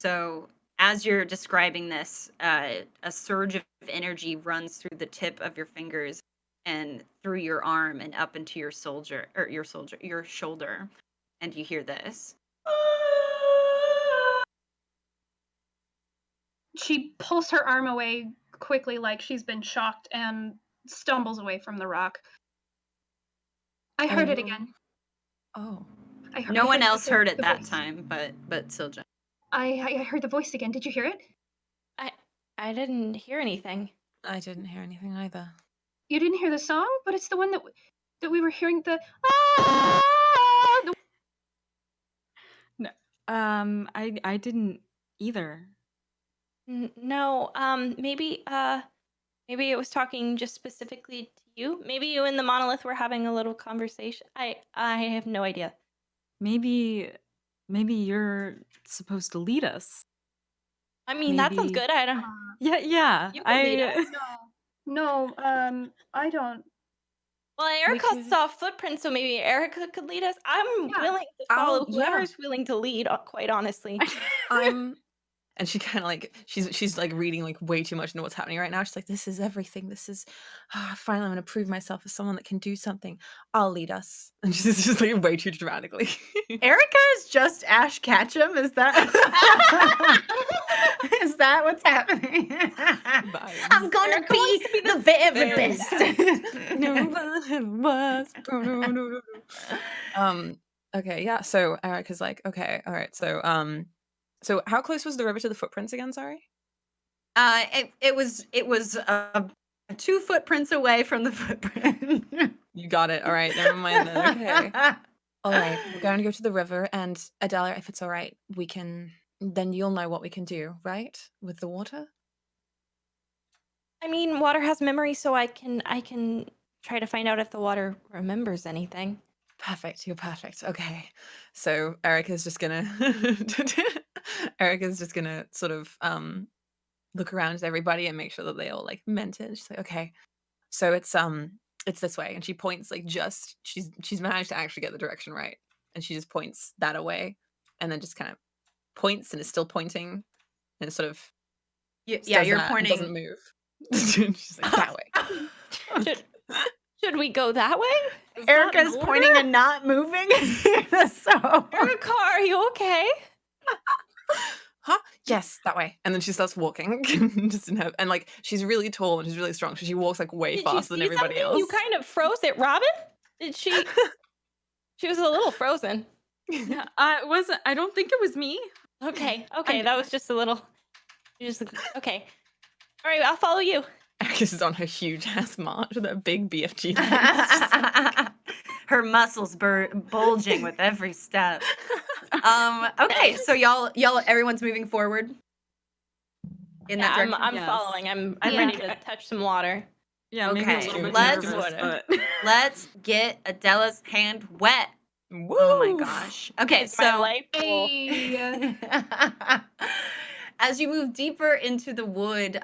So as you're describing this, a surge of energy runs through the tip of your fingers and through your arm and up into your shoulder, and you hear this. She pulls her arm away quickly, like she's been shocked, and stumbles away from the rock. I heard it again. Oh. No one else heard it the that voice. time, but Silja. I heard the voice again. Did you hear it? I didn't hear anything. I didn't hear anything either. You didn't hear the song, but it's the one that we were hearing. The No. I didn't either. No, maybe it was talking just specifically to you. Maybe you and the monolith were having a little conversation. I have no idea. Maybe you're supposed to lead us. I mean, that sounds Maybe- good. I don't. Yeah. You can lead us. no. No, I don't. Well, We Erica could. saw footprints, so maybe Erica could lead us. I'm Yeah. willing to follow Yeah. whoever's willing to lead, quite honestly. I'm and she kind of like she's like reading like way too much into what's happening right now. She's like, this is everything. This is finally I'm gonna prove myself as someone that can do something. I'll lead us. And she's just like way too dramatically. Erica is just Ash Ketchum. Is that is that what's happening? I'm Vibes. gonna Erica wants be to be the the very very best. No one was. Okay, yeah. So Erica's like, okay, all right. So how close was the river to the footprints again? Sorry. It was 2 footprints away from the footprint. You got it. All right, never mind then. Okay. All right, we're going to go to the river, and Adela, if it's all right, we can. Then you'll know what we can do, right, with the water. I mean, water has memory, so I can try to find out if the water remembers anything. Perfect. You're perfect. Okay. So Erica's just gonna sort of look around at everybody and make sure that they all like meant it. She's like, okay, so it's this way, and she points like just she's managed to actually get the direction right, and she just points that away, and then just kind of points and is still pointing, and sort of Yeah, does you're that and doesn't pointing. move. She's like that way. Should should we go that way? Is that Erica's an pointing order? and not moving. So Erica, are you okay? Huh? Yes, that way. And then she starts walking, just in her, and like she's really tall and she's really strong, so she walks like way Did faster you than see everybody something? else. You kind of froze it, Robin. Did she? She was a little frozen. Yeah, I don't think it was me. Okay, that was just a little. Okay. All right, I'll follow you. This is on her huge ass march with her big BFG legs. her muscles bulging with every step. Okay, so y'all, everyone's moving forward in that direction. I'm Yes. following. I'm Yeah. ready to touch some water. Yeah, maybe a Okay, little bit let's- nervous, but Let's get Adela's hand wet. Woo! Oh my gosh. Okay, It's my so life goal. Hey, as you move deeper into the wood,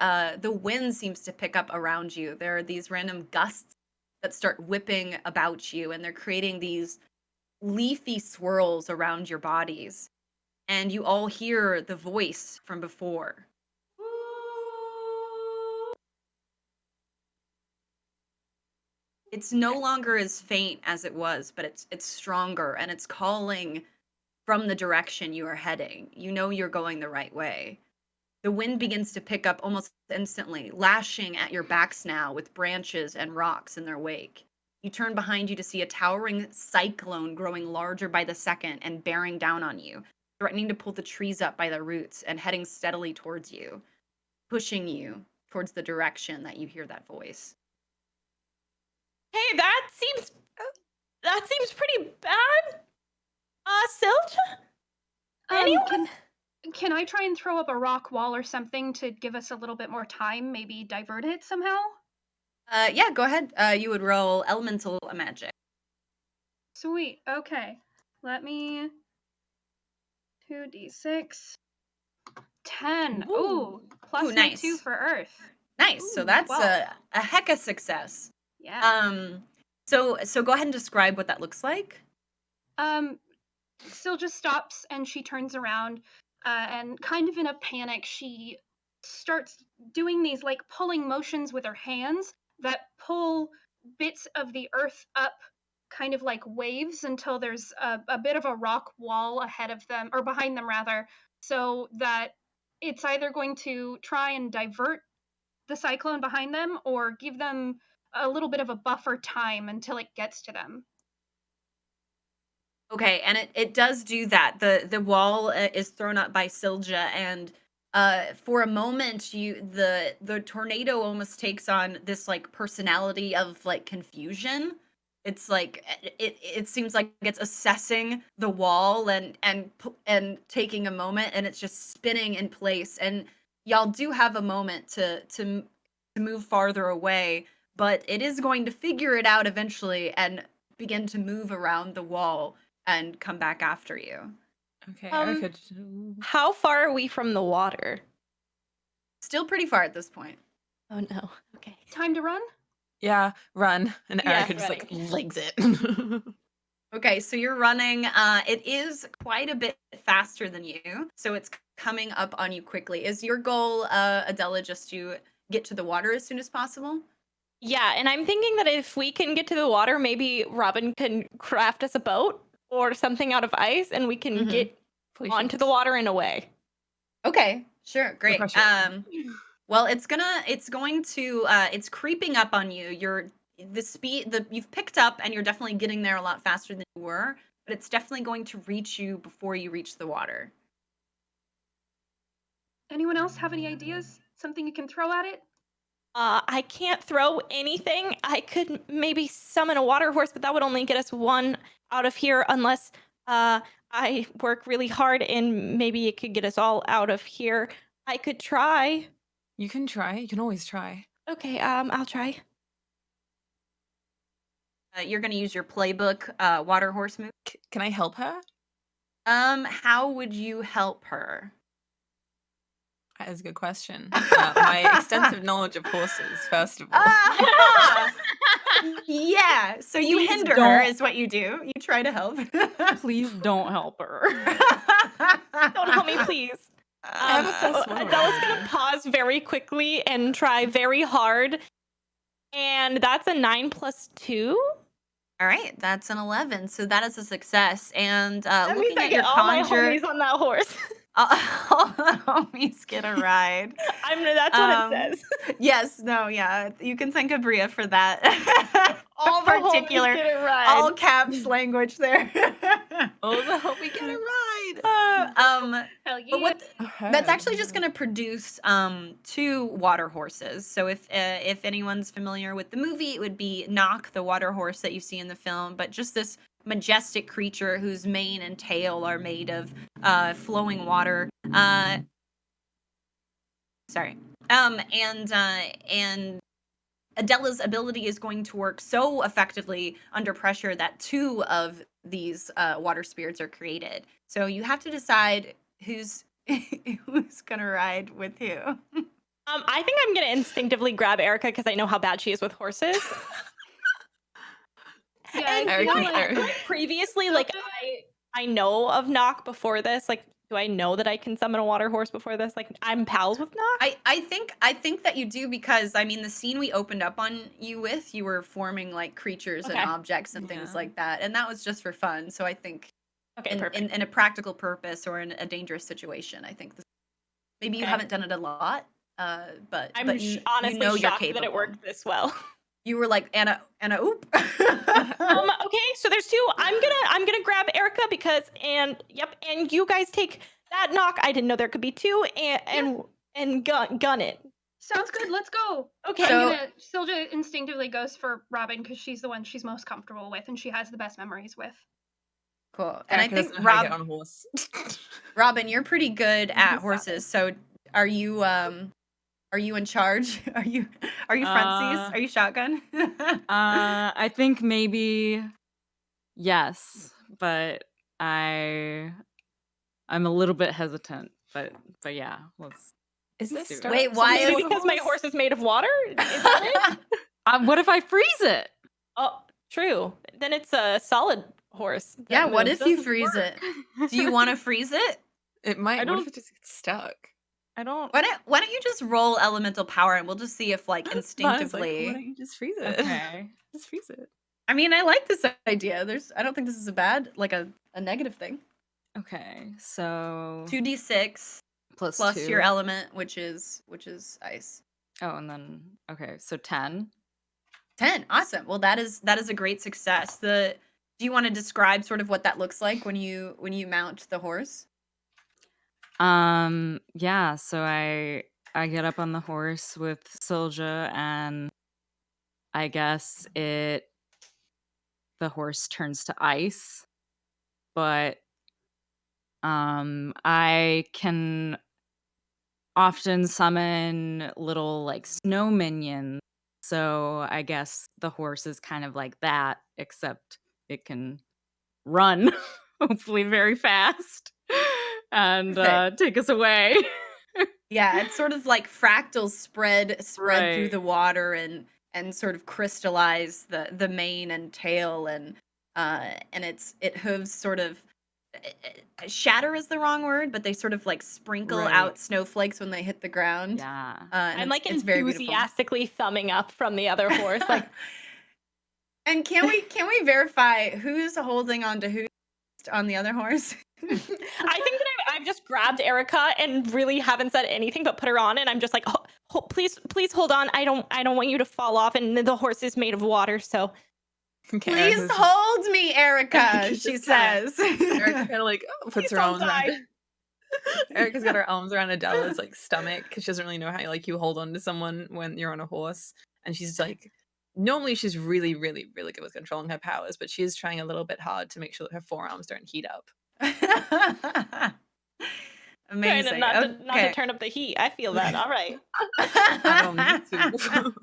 the wind seems to pick up around you. There are these random gusts that start whipping about you, and they're creating these leafy swirls around your bodies. And you all hear the voice from before. It's no longer as faint as it was, but it's stronger, and it's calling from the direction you are heading. You know you're going the right way. The wind begins to pick up almost instantly, lashing at your backs now with branches and rocks in their wake. You turn behind you to see a towering cyclone growing larger by the second and bearing down on you, threatening to pull the trees up by the roots and heading steadily towards you, pushing you towards the direction that you hear that voice. Hey, that seems pretty bad. Silja? Anyone? can I try and throw up a rock wall or something to give us a little bit more time? Maybe divert it somehow? Yeah, go ahead. You would roll elemental magic. Sweet. Okay. Let me 2d6. 10. Ooh, plus Ooh, my nice. 2 for Earth. Nice. So Ooh, that's 12. a hecka success. Yeah. So go ahead and describe what that looks like. Still just stops and she turns around and kind of in a panic she starts doing these like pulling motions with her hands that pull bits of the earth up kind of like waves until there's a bit of a rock wall ahead of them or behind them rather, so that it's either going to try and divert the cyclone behind them or give them a little bit of a buffer time until it gets to them. Okay, and it does do that. The wall is thrown up by Silja, and for a moment, the tornado almost takes on this like personality of like confusion. It's like it seems like it's assessing the wall and taking a moment, and it's just spinning in place. And y'all do have a moment to move farther away, but it is going to figure it out eventually and begin to move around the wall and come back after you. Okay, Um, Erica. How far are we from the water? Still pretty far at this point. Oh no. Okay. Time to run? Yeah, run. And Yeah, Erica just like running. legs it. Okay, so you're running. It is quite a bit faster than you, so it's coming up on you quickly. Is your goal, Adela, just to get to the water as soon as possible? Yeah, and I'm thinking that if we can get to the water, maybe Robin can craft us a boat or something out of ice, and we can Mhm. get Fully onto shaped. the water and away. Okay, sure, No great. pressure. Well, it's going to, it's creeping up on you. You've picked up, and you're definitely getting there a lot faster than you were, but it's definitely going to reach you before you reach the water. Anyone else have any ideas? Something you can throw at it? I can't throw anything. I could maybe summon a water horse, but that would only get us one out of here unless I work really hard and maybe it could get us all out of here. I could try. You can try. You can always try. Okay, I'll try. You're going to use your playbook water horse move. Can I help her? How would you help her? That is a good question. My extensive knowledge of horses, first of all. Ah! Yeah, so you Please hinder her don't. is what you do. You try to help. Please don't help her. Don't help me, please. I have a plus one Adela's already. gonna pause very quickly and try very hard. And that's a 9 plus 2. All right, that's an 11. So that is a success. And That means looking I at your get all my conjure, homies on that horse. all the homies get a ride. That's what it says. Yes, no, yeah. You can thank Abria for that. All the particular, homies get a ride. all caps language there. Oh, the hope we get a ride. Hell yeah. But what that's actually just going to produce 2 water horses. So if anyone's familiar with the movie, it would be Knock, the water horse that you see in the film, but just this majestic creature whose mane and tail are made of flowing water. And Adela's ability is going to work so effectively under pressure that 2 of these water spirits are created. So you have to decide who's gonna ride with who. I think I'm gonna instinctively grab Erica because I know how bad she is with horses. Yeah, And I Erica- feel like Erica- previously, like I know of Knock before this. Like, do I know that I can summon a water horse before this? Like, I'm pals with Knock. I think that you do, because I mean the scene we opened up on you with, you were forming like creatures and Okay. objects and things Yeah. like that, and that was just for fun. So I think Okay, perfect. in a practical purpose or in a dangerous situation, I think maybe you Okay. haven't done it a lot, but I'm you honestly know you're shocked that it capable. worked this well. You were like Anna, oop. Okay, so there's 2. I'm gonna grab Erica because and you guys take that Knock. I didn't know there could be 2 and gun it. sounds good. Let's go. Okay. So- Silja instinctively goes for Robin because she's the one she's most comfortable with and she has the best memories with. Cool. And I Erica think doesn't know how to get on a horse. Robin, you're pretty good at Stop horses. So are you in charge? Are you frontsies? Are you shotgun? I think maybe yes, but I'm a little bit hesitant. But yeah, let's. Is this do it. start Wait, why something is- with a because my horse is made of water? Is that it? What if I freeze it? Oh, true. Then it's a solid horse. that Yeah, what moves. if you Doesn't freeze work. it? Do you want to freeze it? It might. I What if don't- it just gets stuck? I don't. Why don't you just roll elemental power and we'll just see if like Mine's instinctively. why don't you just freeze it? Okay. Just freeze it. I mean, I like this idea. I don't think this is a bad, like a negative thing. Okay. So 2d6 plus plus 2. your element, which is ice. Oh, and then okay, so 10. 10. Awesome. Well, that is a great success. Do you want to describe sort of what that looks like when you mount the horse? Yeah, so I get up on the horse with Silja and I guess the horse turns to ice. But I can often summon little like snow minions. So I guess the horse is kind of like that, except it can run, hopefully very fast, and Perfect. take us away. Yeah, it's sort of like fractals spread through the Right. water and sort of crystallize the mane and tail and it hooves sort of shatter is the wrong word, but they sort of like sprinkle Right. out snowflakes when they hit the ground. Yeah. And I'm like it's very beautiful. enthusiastically thumbing up from the other horse. Like, And can we verify who's holding on to who on the other horse? I think that I've just grabbed Erica and really haven't said anything but put her on, and I'm just like, please hold on. I don't want you to fall off, and the horse is made of water, so Okay, Please Erica's just- hold me, Erica, Erica's she just kinda- says. Erica kind of like puts Please her don't arms around. die. Erica's got her arms around Adela's like stomach because she doesn't really know how like you hold on to someone when you're on a horse, and she's like, normally she's really, really, really good with controlling her powers, but she is trying a little bit hard to make sure that her forearms don't heat up. Trying to Amazing. not to Okay. turn up the heat. I feel that. All right. Me too.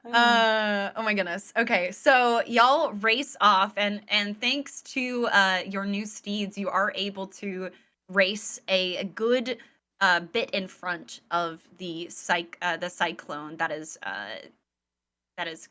Oh my goodness. Okay, so y'all race off, and thanks to your new steeds, you are able to race a good bit in front of the cyclone that is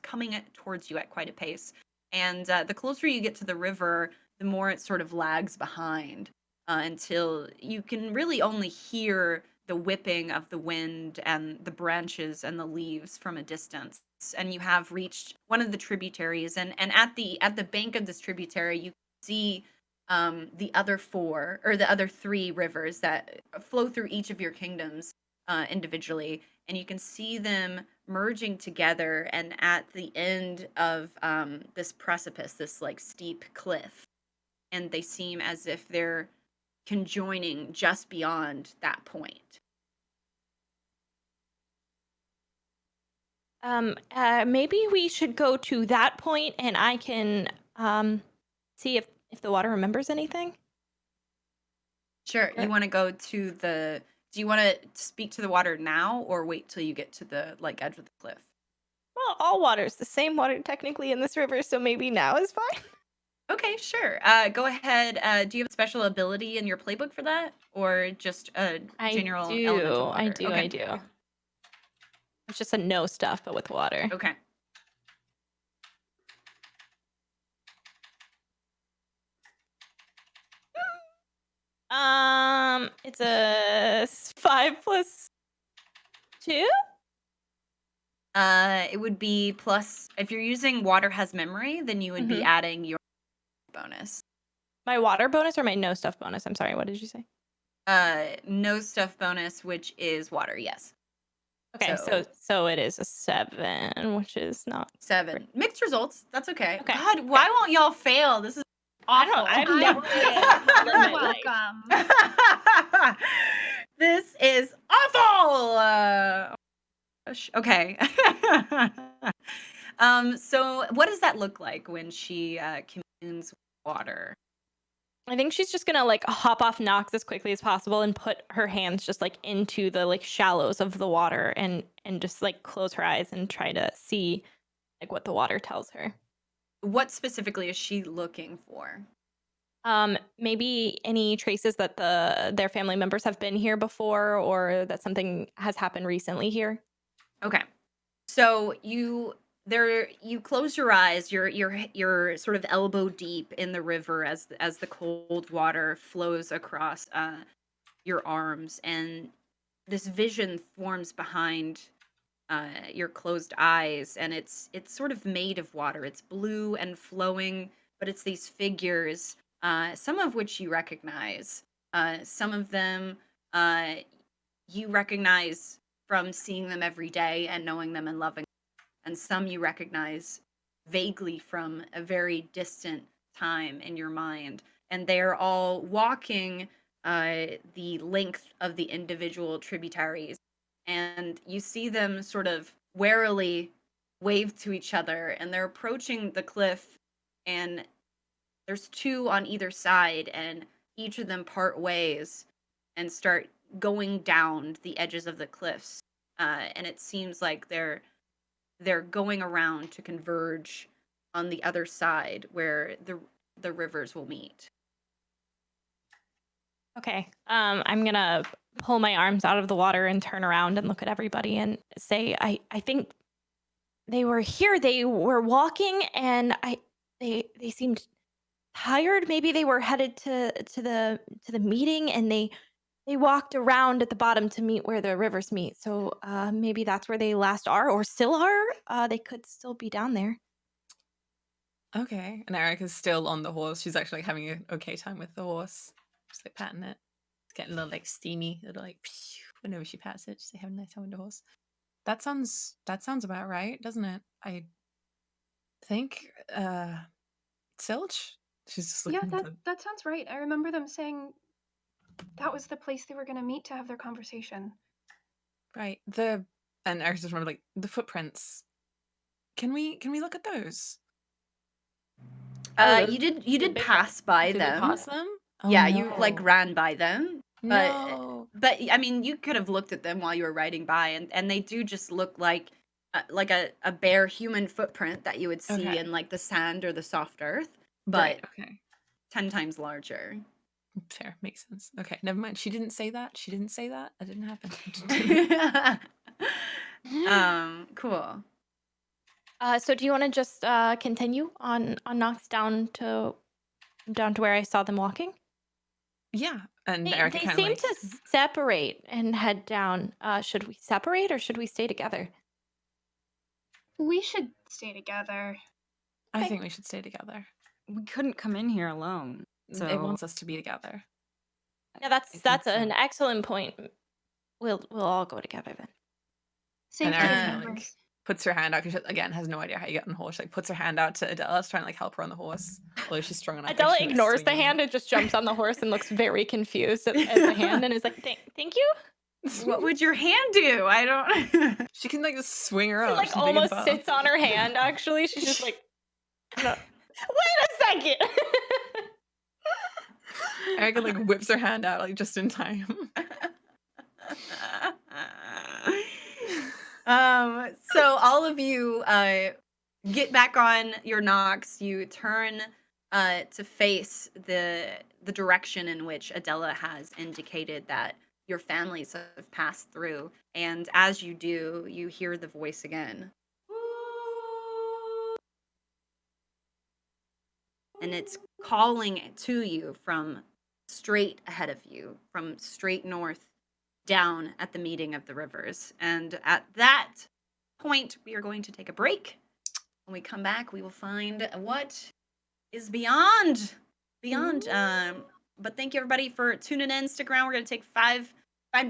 coming towards you at quite a pace. And the closer you get to the river, the more it sort of lags behind until you can really only hear the whipping of the wind and the branches and the leaves from a distance. And you have reached one of the tributaries, and at the bank of this tributary, you see the other three rivers that flow through each of your kingdoms individually, and you can see them merging together. And at the end of this precipice, this like steep cliff, and they seem as if they're conjoining just beyond that point. Maybe we should go to that point, and I can see if the water remembers anything. Sure. You want to go to the? Do you want to speak to the water now, or wait till you get to the like edge of the cliff? Well, all water is the same water technically in this river, so maybe now is fine. Okay, sure. Go ahead. Do you have a special ability in your playbook for that, or just a general elemental water? I do. Okay. I do. It's just a no stuff, but with water. Okay. It's a 5 plus 2. It would be plus if you're using water has memory, then you would be adding your bonus. My water bonus or my no stuff bonus? I'm sorry. What did you say? No stuff bonus, which is water. Yes. Okay, so it is a 7, which is not 7. Mixed results. That's okay. Okay. God, why won't y'all fail? This is awful. I've never You're welcome. This is awful. Okay. So what does that look like when she communes with water? I think she's just gonna like hop off Nox as quickly as possible and put her hands just like into the like shallows of the water and just like close her eyes and try to see like what the water tells her. What specifically is she looking for? Maybe any traces that their family members have been here before, or that something has happened recently here. Okay. So you close your eyes, you're sort of elbow deep in the river as the cold water flows across your arms, and this vision forms behind your closed eyes, and it's sort of made of water. It's blue and flowing, but it's these figures, some of which you recognize, some of them you recognize from seeing them every day and knowing them and loving them, and some you recognize vaguely from a very distant time in your mind, and they're all walking the length of the individual tributaries, and you see them sort of warily wave to each other, and they're approaching the cliff, and there's 2 on either side, and each of them part ways and start going down the edges of the cliffs, and it seems like they're going around to converge on the other side where the rivers will meet. Okay. I'm gonna pull my arms out of the water and turn around and look at everybody and say, I think they were here. They were walking and they seemed tired. Maybe they were headed to the meeting and they walked around at the bottom to meet where the rivers meet. So maybe that's where they last are or still are. They could still be down there. Okay. And Erica's still on the horse. She's actually having an okay time with the horse. Just like patting it. It's getting a little like steamy, little like whenever she pats it, she's like, having a nice time with the horse. That sounds about right, doesn't it? I think Silch? She's just Yeah, looking at the that sounds right. I remember them saying that was the place they were going to meet to have their conversation. right. And Erica just remembered like the footprints. Can we look at those? You did big pass by Did them. we pass them? Oh, Yeah, you like no. ran by them. No. But I mean, you could have looked at them while you were riding by, and they do just look like a bare human footprint that you would see Okay. in like the sand or the soft earth, Right. but Okay. 10 times larger. Fair. Makes sense. Okay. Never mind. She didn't say that. That didn't happen. Cool. So do you want to just continue on Knox down to where I saw them walking? Yeah. And They Erica kind of seem like to separate and head down. Should we separate or should we stay together? We should stay together. I Okay. think we should stay together. We couldn't come in here alone. It So wants us to be together. Yeah, I think that's so. an excellent point. We'll all go together then. Same And for the Erica kind of like members. puts her hand out because she, again, has no idea how you get on the horse. She, like puts her hand out to Adela to try and like help her on the horse. Although she's strong enough. Adela she can, like, ignores the swing hand and just jumps on the horse and looks very confused at the hand and is like, thank you. What would your hand do? I don't. She can like just swing her She up. like She's big and almost buff. sits on her hand, actually. She's just like, wait a second. Erica like whips her hand out like just in time. So all of you get back on your Nox. You turn to face the direction in which Adela has indicated that your families have passed through. And as you do, you hear the voice again. And it's calling to you from straight ahead of you, from straight north down at the meeting of the rivers. And at that point, we are going to take a break. When we come back, we will find what is beyond. But thank you everybody for tuning in. Stick around. We're going to take 5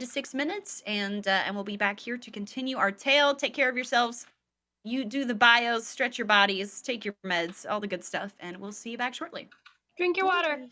to 6 minutes, and we'll be back here to continue our tale. Take care of yourselves. You do the bios, stretch your bodies, take your meds, all the good stuff, and we'll see you back shortly. Drink your water.